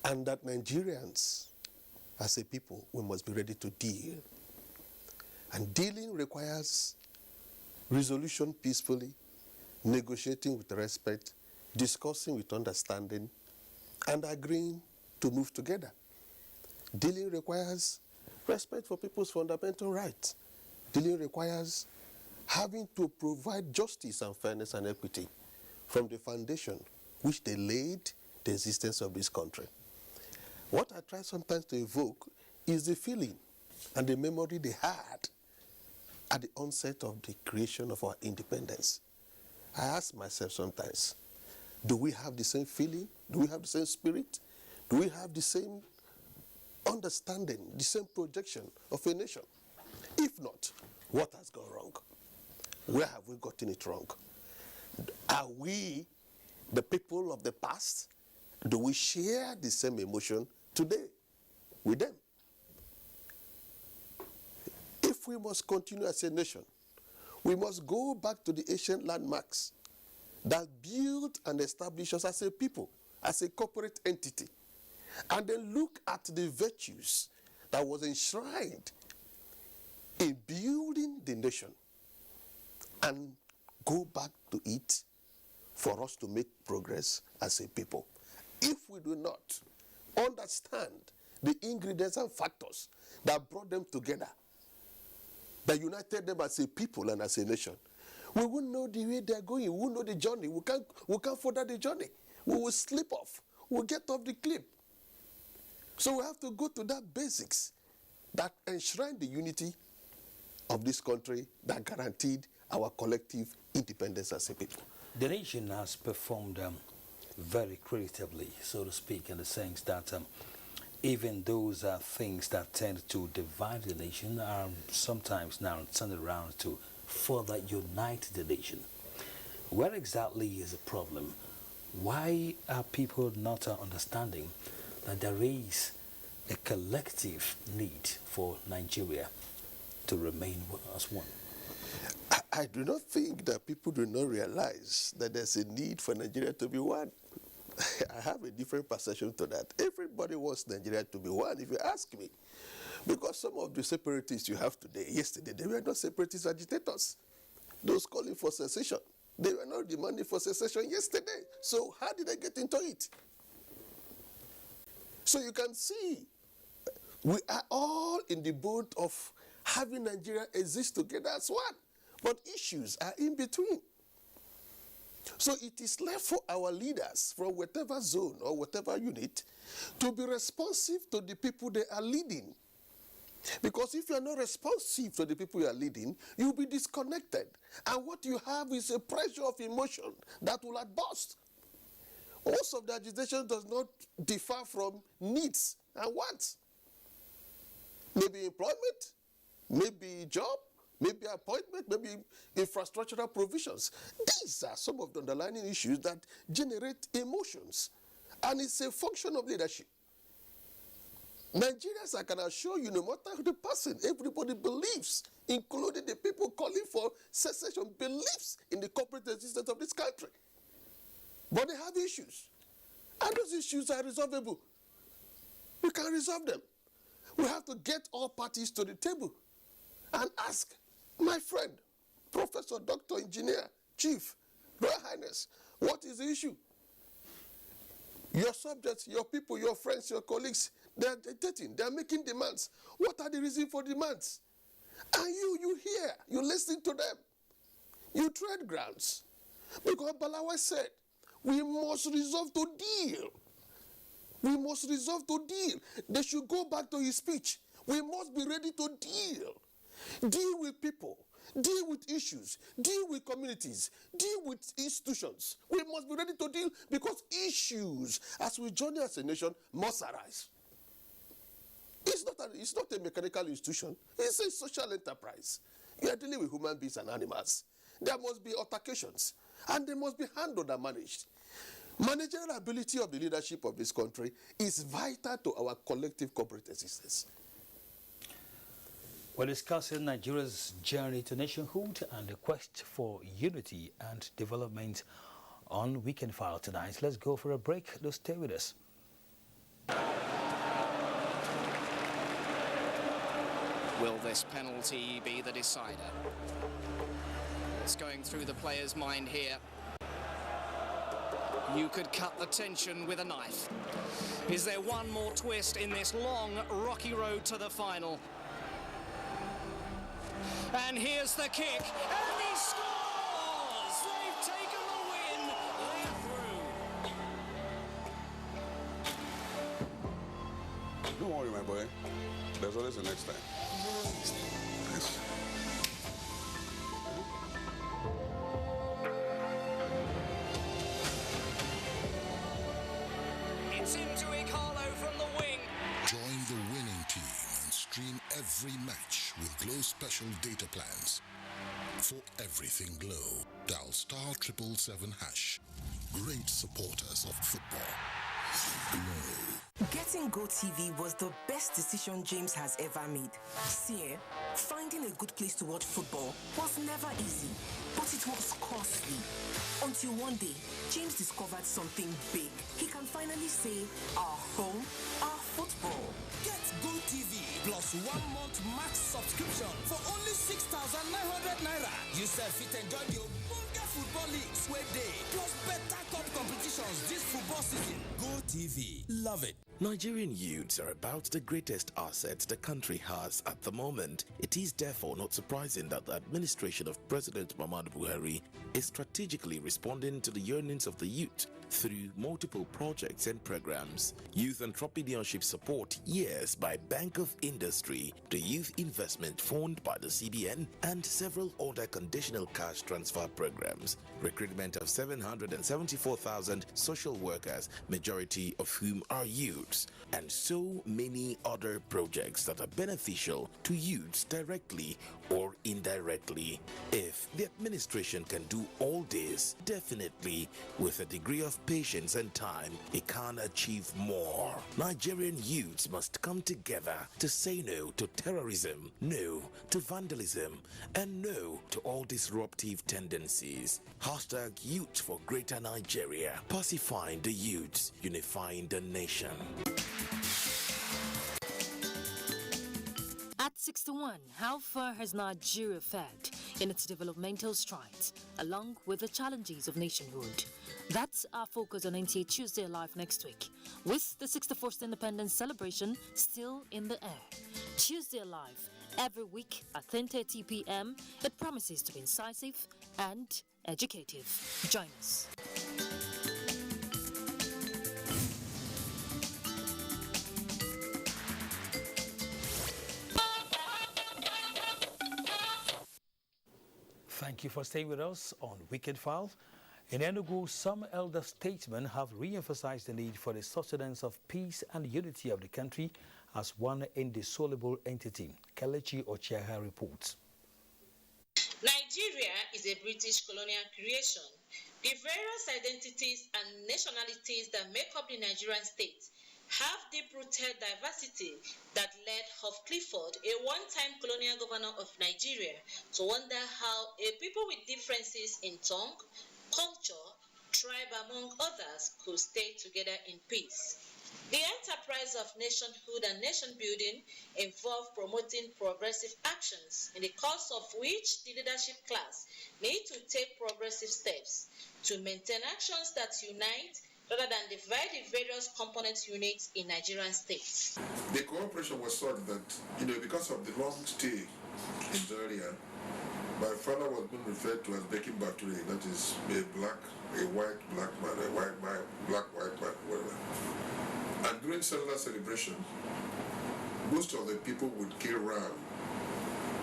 [SPEAKER 18] And that Nigerians, as a people, we must be ready to deal. And dealing requires resolution peacefully, negotiating with respect, discussing with understanding, and agreeing to move together. Dealing requires respect for people's fundamental rights. Dealing requires having to provide justice and fairness and equity from the foundation which they laid the existence of this country. What I try sometimes to evoke is the feeling and the memory they had at the onset of the creation of our independence. I ask myself sometimes, do we have the same feeling? Do we have the same spirit? Do we have the same understanding, the same projection of a nation? If not, what has gone wrong? Where have we gotten it wrong? Are we the people of the past? Do we share the same emotion today with them? If we must continue as a nation, we must go back to the ancient landmarks that built and established us as a people, as a corporate entity, and then look at the virtues that was enshrined in building the nation and go back to it for us to make progress as a people. If we do not understand the ingredients and factors that brought them together, that united them as a people and as a nation, we won't know the way they're going. We won't know the journey. We can't further the journey. We will slip off. We'll get off the cliff. So we have to go to that basics that enshrine the unity of this country, that guaranteed our collective independence as a people.
[SPEAKER 10] The nation has performed very creatively, so to speak, in the sense that even those things that tend to divide the nation are sometimes now turned around to further unite the nation. Where exactly is the problem? Why are people not understanding that there is a collective need for Nigeria to remain as one?
[SPEAKER 18] I do not think that people do not realize that there's a need for Nigeria to be one. I have a different perception to that. Everybody wants Nigeria to be one, if you ask me. Because some of the separatists you have today, yesterday, they were not separatist agitators. Those calling for secession, they were not demanding for secession yesterday. So how did they get into it? So you can see, we are all in the boat of having Nigeria exist together as one. But issues are in between. So it is left for our leaders from whatever zone or whatever unit to be responsive to the people they are leading. Because if you are not responsive to the people you are leading, you'll be disconnected. And what you have is a pressure of emotion that will burst. Most of the agitation does not differ from needs and wants. Maybe employment, maybe job, maybe appointment, maybe infrastructural provisions. These are some of the underlying issues that generate emotions. And it's a function of leadership. Nigerians, I can assure you, no matter the person, everybody believes, including the people calling for secession, believes in the corporate existence of this country. But they have issues. And those issues are resolvable. We can resolve them. We have to get all parties to the table and ask, my friend, Professor, Doctor, Engineer, Chief, Royal Highness, what is the issue? Your subjects, your people, your friends, your colleagues, they are agitating, they are making demands. What are the reasons for demands? And you hear, you listen to them. You tread grounds. Because Balawa said, we must resolve to deal. We must resolve to deal. They should go back to his speech. We must be ready to deal. Deal with people. Deal with issues. Deal with communities. Deal with institutions. We must be ready to deal because issues, as we journey as a nation, must arise. It's not a mechanical institution. It's a social enterprise. You are dealing with human beings and animals. There must be altercations, and they must be handled and managed. Managerial ability of the leadership of this country is vital to our collective corporate existence.
[SPEAKER 10] We're discussing Nigeria's journey to nationhood and the quest for unity and development on Weekend File tonight. Let's go for a break. Do stay with us.
[SPEAKER 1] Will this penalty be the decider? What's going through the player's mind here? You could cut the tension with a knife. Is there one more twist in this long, rocky road to the final? And here's the kick, and he scores! They've taken the win, they're through.
[SPEAKER 20] Don't worry, my boy. There's always the next time.
[SPEAKER 1] It's into Ikalo from the wing.
[SPEAKER 21] Join the winning team and stream every match with Glow special data plans. For everything Glow, dial *777#. Great supporters of football. Glow.
[SPEAKER 22] Getting GoTV was the best decision James has ever made. See, finding a good place to watch football was never easy, but it was costly. Until one day, James discovered something big. He can finally say, our home, our football.
[SPEAKER 23] Get GoTV plus 1 month max subscription for only 6,900 naira. You fit enjoy your Bunga football leagues where day, plus better cup competitions this football season. GoTV, love it.
[SPEAKER 24] Nigerian youths are about the greatest assets the country has at the moment. It is therefore not surprising that the administration of President Muhammadu Buhari is strategically responding to the yearnings of the youth through multiple projects and programs. Youth entrepreneurship support years by Bank of Industry, the Youth Investment Fund by the CBN, and several other conditional cash transfer programs. Recruitment of 774,000 social workers, majority of whom are youths, and so many other projects that are beneficial to youths directly or indirectly. If the administration can do all this, definitely with a degree of patience and time, it can achieve more. Nigerian youths must come together to say no to terrorism, no to vandalism, and no to all disruptive tendencies. Hashtag Youth for Greater Nigeria. Pacifying the youths, unifying the nation.
[SPEAKER 25] At 61, how far has Nigeria fared in its developmental strides, along with the challenges of nationhood? That's our focus on NTA Tuesday Live next week, with the 61st Independence celebration still in the air. Tuesday Live, every week at 10:30 p.m. It promises to be incisive and educative. Join us.
[SPEAKER 10] Thank you for staying with us on Weekend File. In Enugu, some elder statesmen have re-emphasized the need for the sustenance of peace and unity of the country as one indissoluble entity. Kelechi Ochiaha reports.
[SPEAKER 26] Nigeria is a British colonial creation. The various identities and nationalities that make up the Nigerian state have deep-rooted diversity that led Huff Clifford, a one-time colonial governor of Nigeria, to wonder how a people with differences in tongue, culture, tribe, among others, could stay together in peace. The enterprise of nationhood and nation building involve promoting progressive actions, in the course of which the leadership class need to take progressive steps to maintain actions that unite rather than divide the various component units in Nigerian states.
[SPEAKER 8] The cooperation was such that, because of the long stay in Zaria, my father was being referred to as Bekin Bature, that is a white black man, a white man, black white man, whatever. And during cellular celebration, most of the people would kill ram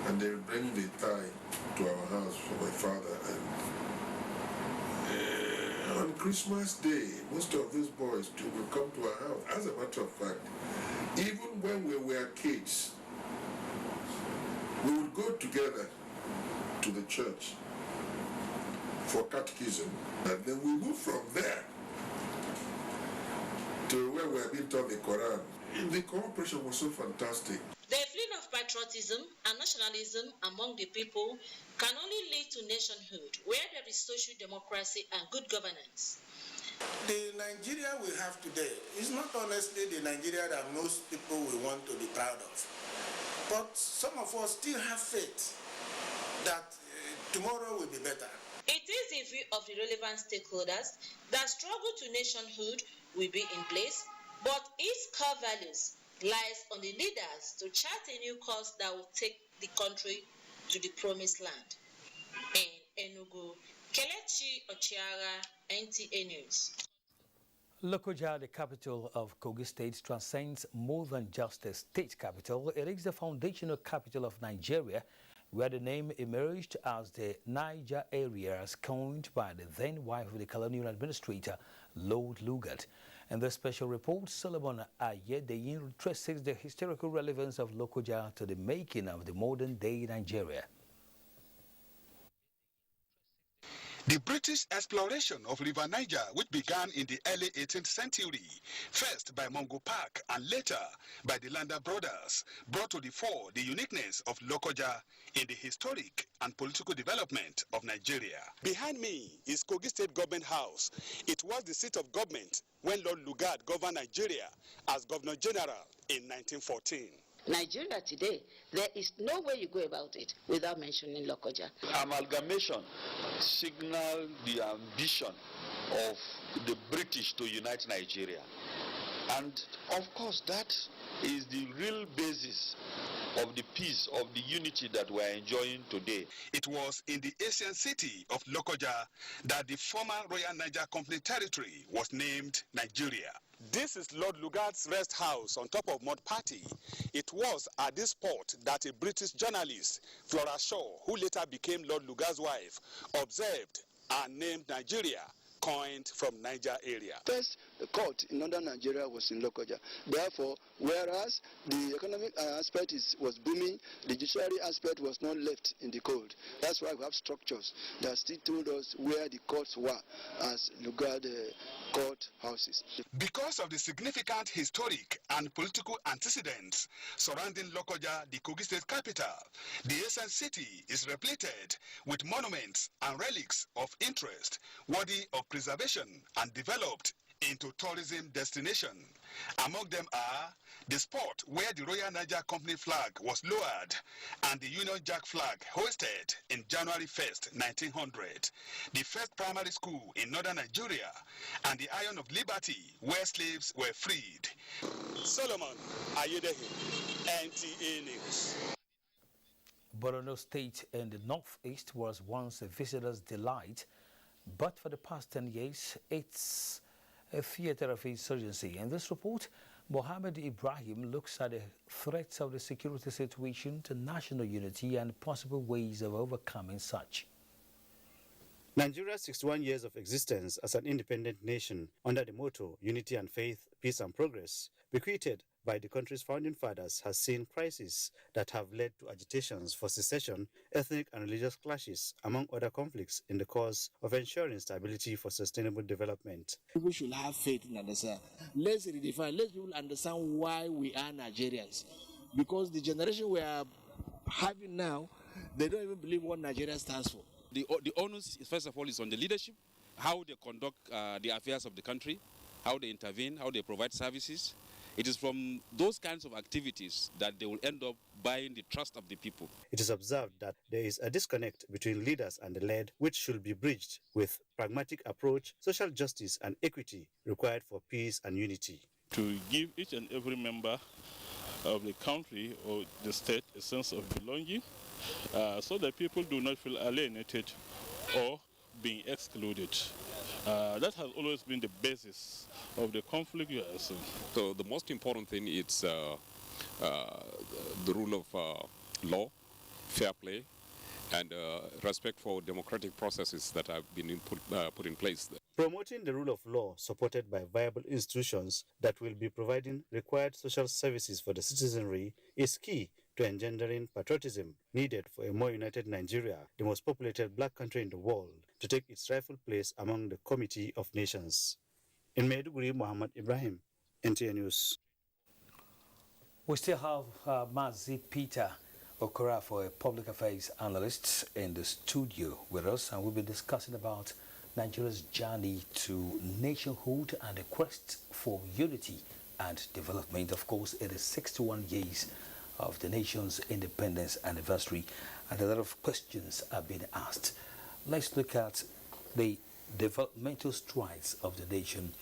[SPEAKER 8] and they would bring the thigh to our house for my father. And on Christmas Day, most of these boys too would come to our house. As a matter of fact, even when we were kids, we would go together to the church for catechism, and then we moved from there to where we are being taught the Quran. The cooperation was so fantastic.
[SPEAKER 26] The feeling of patriotism patriotism and nationalism among the people can only lead to nationhood, where there is social democracy and good governance.
[SPEAKER 2] The Nigeria we have today is not honestly the Nigeria that most people will want to be proud of. But some of us still have faith that tomorrow will be better.
[SPEAKER 26] It is the view of the relevant stakeholders that struggle to nationhood will be in place, but its core values lies on the leaders to chart a new course that will take the country to the promised land. In Enugu, Kelechi Ochiara, NTA News.
[SPEAKER 10] Lokoja, the capital of Kogi State, transcends more than just a state capital. It is the foundational capital of Nigeria, where the name emerged as the Niger area, as coined by the then wife of the colonial administrator, Lord Lugard. In this special report, Solomon Ayedeyin traces the historical relevance of Lokoja to the making of the modern-day Nigeria.
[SPEAKER 3] The British exploration of River Niger, which began in the early 18th century, first by Mungo Park and later by the Landa brothers, brought to the fore the uniqueness of Lokoja in the historic and political development of Nigeria. Behind me is Kogi State Government House. It was the seat of government when Lord Lugard governed Nigeria as Governor General in 1914.
[SPEAKER 4] Nigeria today, there is no way you go about it without mentioning Lokoja.
[SPEAKER 5] Amalgamation signaled the ambition of the British to unite Nigeria. And of course, that is the real basis of the peace, of the unity that we are enjoying today.
[SPEAKER 3] It was in the ancient city of Lokoja that the former Royal Niger Company territory was named Nigeria. This is Lord Lugard's rest house on top of Mud Party. It was at this spot that a British journalist, Flora Shaw, who later became Lord Lugard's wife, observed and named Nigeria, coined from Niger area.
[SPEAKER 6] First, the court in northern Nigeria was in Lokoja. Therefore, whereas the economic aspect was booming, the judiciary aspect was not left in the cold. That's why we have structures that still told us where the courts were as Lugard court houses.
[SPEAKER 3] Because of the significant historic and political antecedents surrounding Lokoja, the Kogi State capital, the ancient city is repleted with monuments and relics of interest worthy of preservation and developed into tourism destination. Among them are the spot where the Royal Niger Company flag was lowered and the Union Jack flag hoisted in January 1st, 1900, the first primary school in northern Nigeria, and the Iron of Liberty where slaves were freed. Solomon Ayedehin, NTA News.
[SPEAKER 10] Borno State in the northeast was once a visitor's delight, but for the past 10 years, it's a theater of insurgency. In this report, Mohammed Ibrahim looks at the threats of the security situation to national unity and possible ways of overcoming such.
[SPEAKER 9] Nigeria's 61 years of existence as an independent nation under the motto Unity and Faith, Peace and Progress, bequeathed by the country's founding fathers, has seen crises that have led to agitations for secession, ethnic and religious clashes, among other conflicts, in the cause of ensuring stability for sustainable development.
[SPEAKER 11] People should have faith in understand. Let's redefine. Let people understand why we are Nigerians. Because the generation we are having now, they don't even believe what Nigeria stands for.
[SPEAKER 28] The onus, first of all, is on the leadership, how they conduct the affairs of the country, how they intervene, how they provide services. It is from those kinds of activities that they will end up buying the trust of the people.
[SPEAKER 9] It is observed that there is a disconnect between leaders and the led, which should be bridged with pragmatic approach, social justice and equity required for peace and unity.
[SPEAKER 29] To give each and every member of the country or the state a sense of belonging, so that people do not feel alienated or being excluded. That has always been the basis of the conflict you are seeing.
[SPEAKER 30] So the most important thing is the rule of law, fair play, and respect for democratic processes that have been put in place.
[SPEAKER 9] Promoting the rule of law supported by viable institutions that will be providing required social services for the citizenry is key to engendering patriotism needed for a more united Nigeria, the most populated black country in the world, to take its rightful place among the Committee of Nations. In Maiduguri, Muhammad Ibrahim, NTA News.
[SPEAKER 10] We still have Mazi Peter Okorafor, a public affairs analyst, in the studio with us, and we'll be discussing about Nigeria's journey to nationhood and the quest for unity and development. Of course, it is 61 years of the nation's independence anniversary, and a lot of questions are being asked. Let's look at the developmental strides of the nation,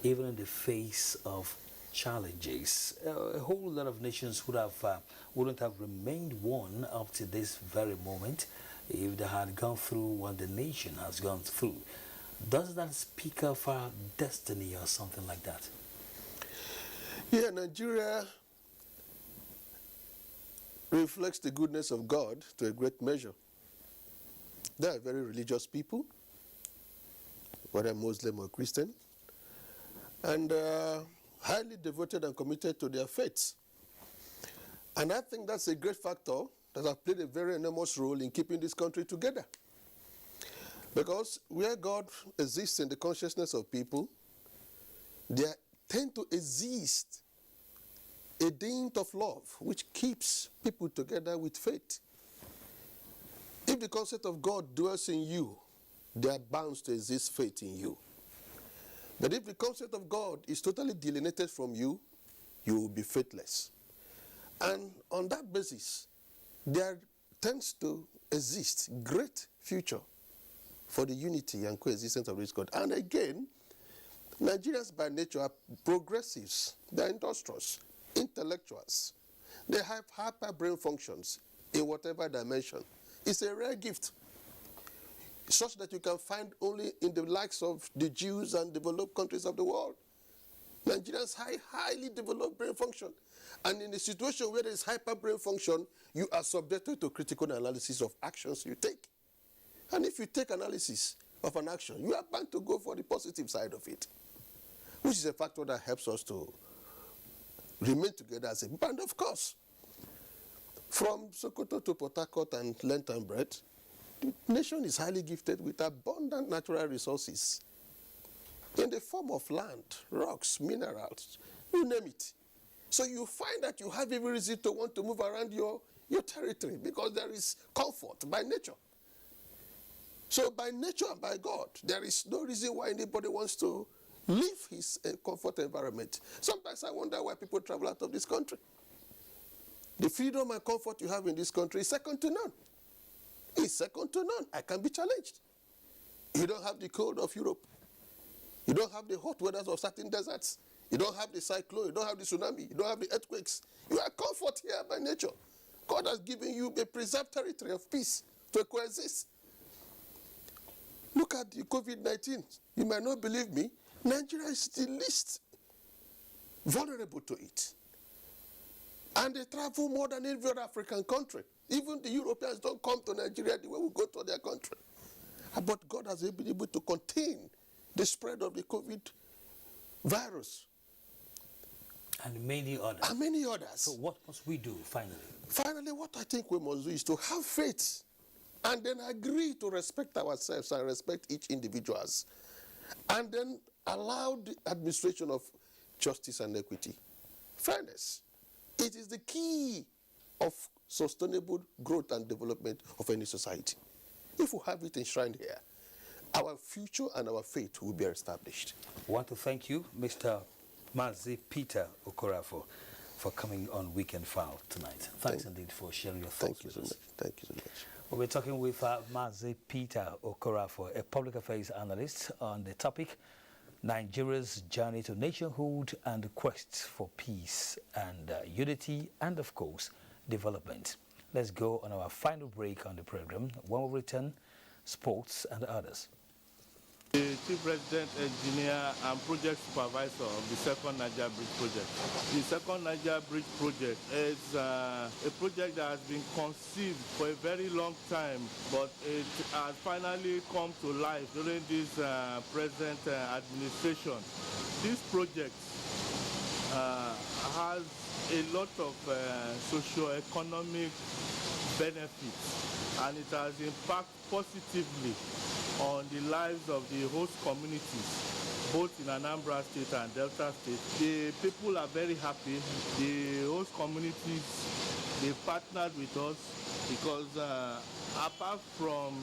[SPEAKER 10] even in the face of challenges. A whole lot of nations wouldn't have remained one up to this very moment if they had gone through what the nation has gone through. Does that speak of our destiny or something like that?
[SPEAKER 7] Yeah, Nigeria reflects the goodness of God to a great measure. They are very religious people, whether Muslim or Christian, and highly devoted and committed to their faiths. And I think that's a great factor that has played a very enormous role in keeping this country together. Because where God exists in the consciousness of people, there tend to exist a dint of love which keeps people together with faith. If the concept of God dwells in you, there are bound to exist faith in you. But if the concept of God is totally delineated from you, you will be faithless. And on that basis, there tends to exist great future for the unity and coexistence of this country. And again, Nigerians by nature are progressives, they are industrious, intellectuals. They have hyper brain functions in whatever dimension. It's a rare gift, such that you can find only in the likes of the Jews and developed countries of the world. Nigerians have highly developed brain function. And in a situation where there is hyper brain function, you are subjected to critical analysis of actions you take. And if you take analysis of an action, you are bound to go for the positive side of it, which is a factor that helps us to remain together as a band, of course. From Sokoto to Port Harcourt and length and breadth, the nation is highly gifted with abundant natural resources in the form of land, rocks, minerals, you name it. So you find that you have every reason to want to move around your territory because there is comfort by nature. So by nature and by God, there is no reason why anybody wants to leave his comfort environment. Sometimes I wonder why people travel out of this country. The freedom and comfort you have in this country is second to none. It's second to none. I can be challenged. You don't have the cold of Europe. You don't have the hot weathers of certain deserts. You don't have the cyclone. You don't have the tsunami. You don't have the earthquakes. You are comfort here by nature. God has given you a preserved territory of peace to coexist. Look at the COVID-19. You might not believe me. Nigeria is the least vulnerable to it. And they travel more than every other African country. Even the Europeans don't come to Nigeria the way we go to their country. But God has been able to contain the spread of the COVID virus.
[SPEAKER 10] And many others.
[SPEAKER 7] And many others.
[SPEAKER 10] So what must we do finally?
[SPEAKER 7] Finally, what I think we must do is to have faith and then agree to respect ourselves and respect each individual. And then allow the administration of justice and equity. Fairness. It is the key of sustainable growth and development of any society. If we have it enshrined here, our future and our fate will be established.
[SPEAKER 10] I want to thank you, Mr. Mazi Peter Okorafor, for coming on Weekend File tonight. Thanks indeed for sharing your thoughts with us.
[SPEAKER 7] Thank you so much.
[SPEAKER 10] We're talking with Mazi Peter Okorafor, a public affairs analyst, on the topic Nigeria's journey to nationhood and the quest for peace and unity and, of course, development. Let's go on our final break on the program. When we return, sports and others.
[SPEAKER 29] The Chief Resident Engineer and Project Supervisor of the Second Niger Bridge Project. The Second Niger Bridge Project is a project that has been conceived for a very long time, but it has finally come to life during this present administration. This project has a lot of socio-economic benefits, and it has impacted positively on the lives of the host communities, both in Anambra State and Delta State. The people are very happy. The host communities
[SPEAKER 12] they partnered with us because apart from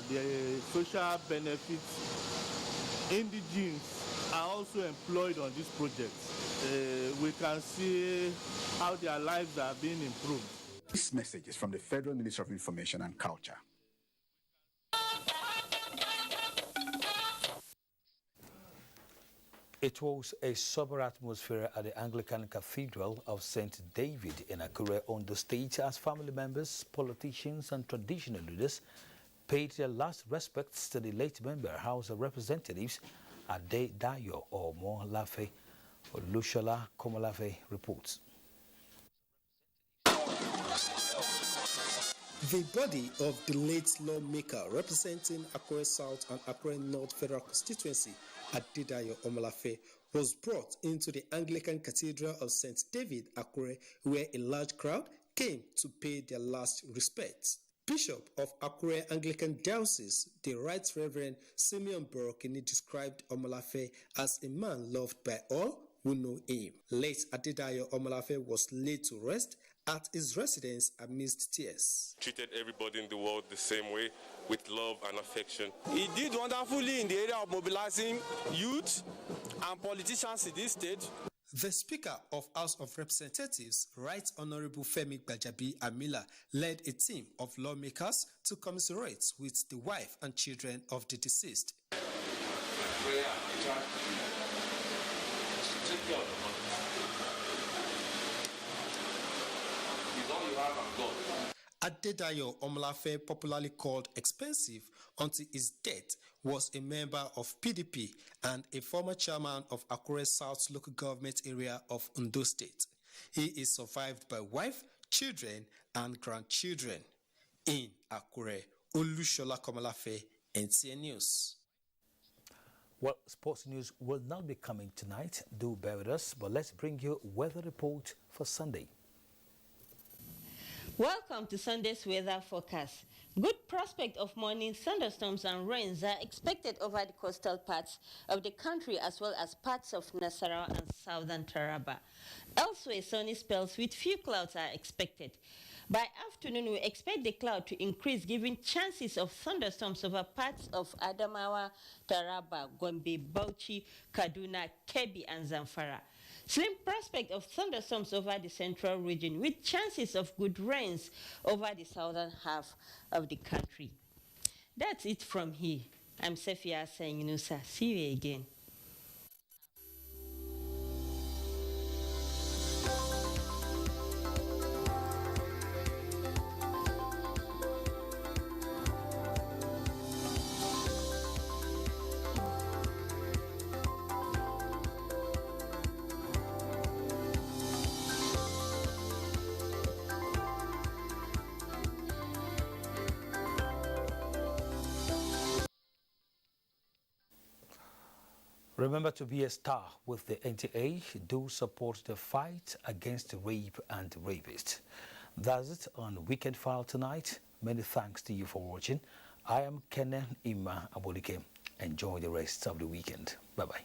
[SPEAKER 12] the social benefits, indigenes are also employed on this project. We can see how their lives are being improved.
[SPEAKER 13] This message is from the Federal Ministry of Information and Culture.
[SPEAKER 10] It was a sober atmosphere at the Anglican Cathedral of St. David in Akure, Ondo State, as family members, politicians and traditional leaders paid their last respects to the late member, House of Representatives Adedayo Omolafe. Lushola Komolafe reports.
[SPEAKER 14] The body of the late lawmaker representing Akure South and Akure North Federal Constituency, Adedayo Omolafe, was brought into the Anglican Cathedral of St. David, Akure, where a large crowd came to pay their last respects. Bishop of Akure Anglican Diocese, the Right Reverend Simeon Borokini, described Omolafe as a man loved by all who know him. Late Adedayo Omolafe was laid to rest at his residence amidst tears.
[SPEAKER 15] Treated everybody in the world the same way, with love and affection.
[SPEAKER 16] He did wonderfully in the area of mobilizing youth and politicians in this state.
[SPEAKER 14] The Speaker of House of Representatives, Right Honorable Femi Gbajabi Amila, led a team of lawmakers to commiserate with the wife and children of the deceased. Adedayo Omolafe, popularly called Expensive until his death, was a member of PDP and a former chairman of Akure South local government area of Ondo State. He is survived by wife, children, and grandchildren. In Akure, Olushola Komolafe, NTA News.
[SPEAKER 10] Well, sports news will not be coming tonight. Do bear with us, but let's bring you weather report for Sunday.
[SPEAKER 17] Welcome to Sunday's weather forecast. Good prospect of morning thunderstorms and rains are expected over the coastal parts of the country as well as parts of Nasarawa and southern Taraba. Elsewhere, sunny spells with few clouds are expected. By afternoon, we expect the cloud to increase, giving chances of thunderstorms over parts of Adamawa, Taraba, Gombe, Bauchi, Kaduna, Kebbi, and Zamfara. Slim prospect of thunderstorms over the central region with chances of good rains over the southern half of the country. That's it from here. I'm Sefia Senginusa. See you again.
[SPEAKER 10] Remember to be a star with the NTA. Do support the fight against rape and rapists. That's it on Weekend File tonight. Many thanks to you for watching. I am Kenen Ima Abolike. Enjoy the rest of the weekend. Bye-bye.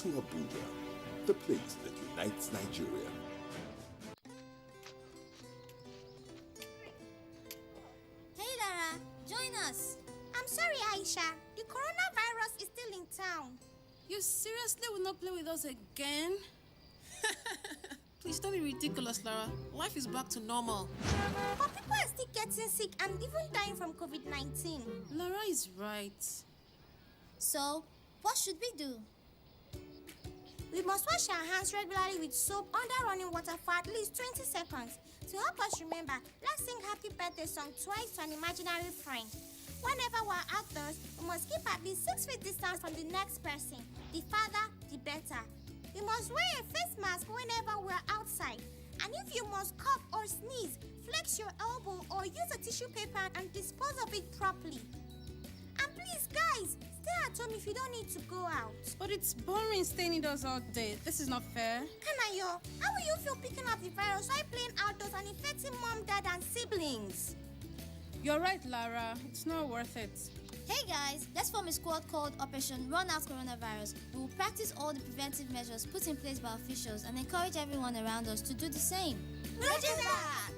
[SPEAKER 1] to Abuja, the place that unites Nigeria.
[SPEAKER 18] Hey Lara, join us. I'm sorry, Aisha. The coronavirus is still in town.
[SPEAKER 19] You seriously will not play with us again? Please don't be ridiculous, Lara. Life is back to normal.
[SPEAKER 18] But people are still getting sick and even dying from COVID-19.
[SPEAKER 19] Lara is right.
[SPEAKER 18] So, what should we do? We must wash our hands regularly with soap under running water for at least 20 seconds. To help us remember, let's sing Happy Birthday song twice to an imaginary friend. Whenever we're outdoors, we must keep at least 6 feet distance from the next person. The farther, the better. We must wear a face mask whenever we're outside. And if you must cough or sneeze, flex your elbow or use a tissue paper and dispose of it properly. And please, guys, stay at home if you don't need to go out.
[SPEAKER 19] But it's boring staying indoors all day. This is not fair.
[SPEAKER 18] Kanayo, how will you feel picking up the virus while playing outdoors and infecting mom, dad, and siblings?
[SPEAKER 19] You're right, Lara. It's not worth it.
[SPEAKER 18] Hey guys, let's form a squad called Operation Run Out Coronavirus. We will practice all the preventive measures put in place by officials and encourage everyone around us to do the same. Roger that!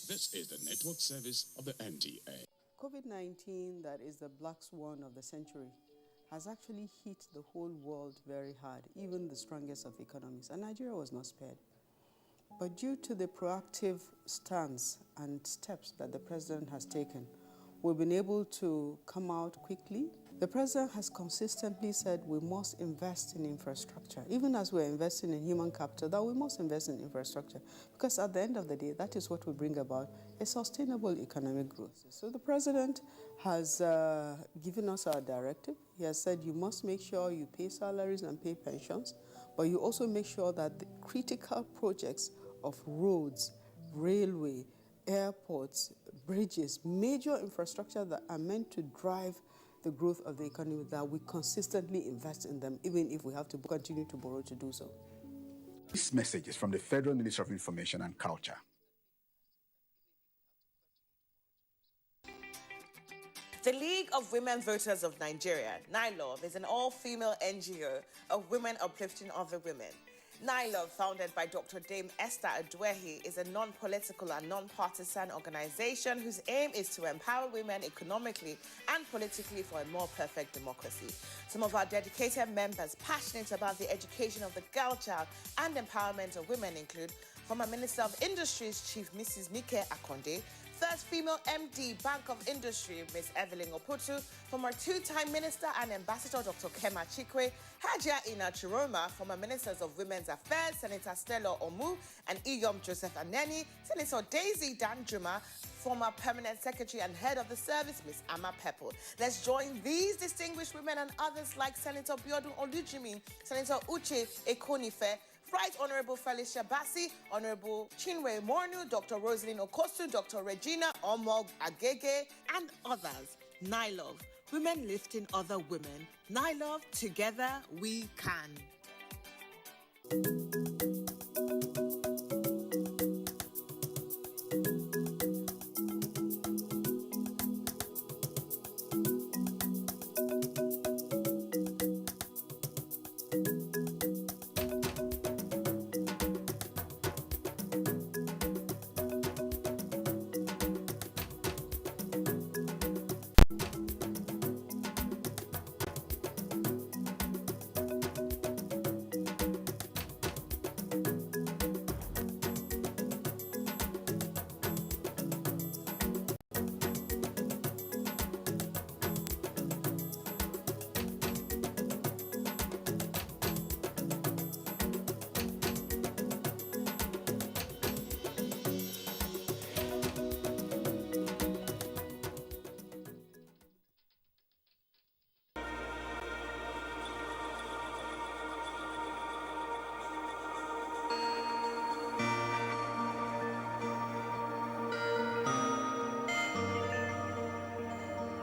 [SPEAKER 20] This is the network service of the NTA.
[SPEAKER 21] COVID-19, that is the black swan of the century, has actually hit the whole world very hard, even the strongest of economies, and Nigeria was not spared. But due to the proactive stance and steps that the president has taken, we've been able to come out quickly. The president has consistently said we must invest in infrastructure, even as we're investing in human capital, that we must invest in infrastructure, because at the end of the day, that is what will bring about a sustainable economic growth. So the president has given us our directive. He has said you must make sure you pay salaries and pay pensions, but you also make sure that the critical projects of roads, railway, airports, bridges, major infrastructure that are meant to drive the growth of the economy, that we consistently invest in them, even if we have to continue to borrow to do so.
[SPEAKER 13] This message is from the Federal Ministry of Information and Culture.
[SPEAKER 22] The League of Women Voters of Nigeria, NILOV, is an all-female NGO of women uplifting other women. NILOV, founded by Dr. Dame Esther Aduehi, is a non-political and non-partisan organization whose aim is to empower women economically and politically for a more perfect democracy. Some of our dedicated members passionate about the education of the girl child and empowerment of women include former Minister of Industries Chief Mrs. Nike Akonde, first female MD, Bank of Industry, Ms. Evelyn Oputu, former two-time Minister and Ambassador Dr. Kema Chikwe, Hajia Ina Chiroma, former Ministers of Women's Affairs, Senator Stella Omu and Iyom Joseph Aneni, Senator Daisy Danjuma, former Permanent Secretary and Head of the Service, Ms. Ama Pepple. Let's join these distinguished women and others like Senator Biodun Olujimi, Senator Uche Ekonife, Right Honorable Felicia Bassi, Honorable Chinwe Mornu, Dr. Rosalind Okosu, Dr. Regina Omog Agege, and others. NILOV, women lifting other women. NILOV, together we can.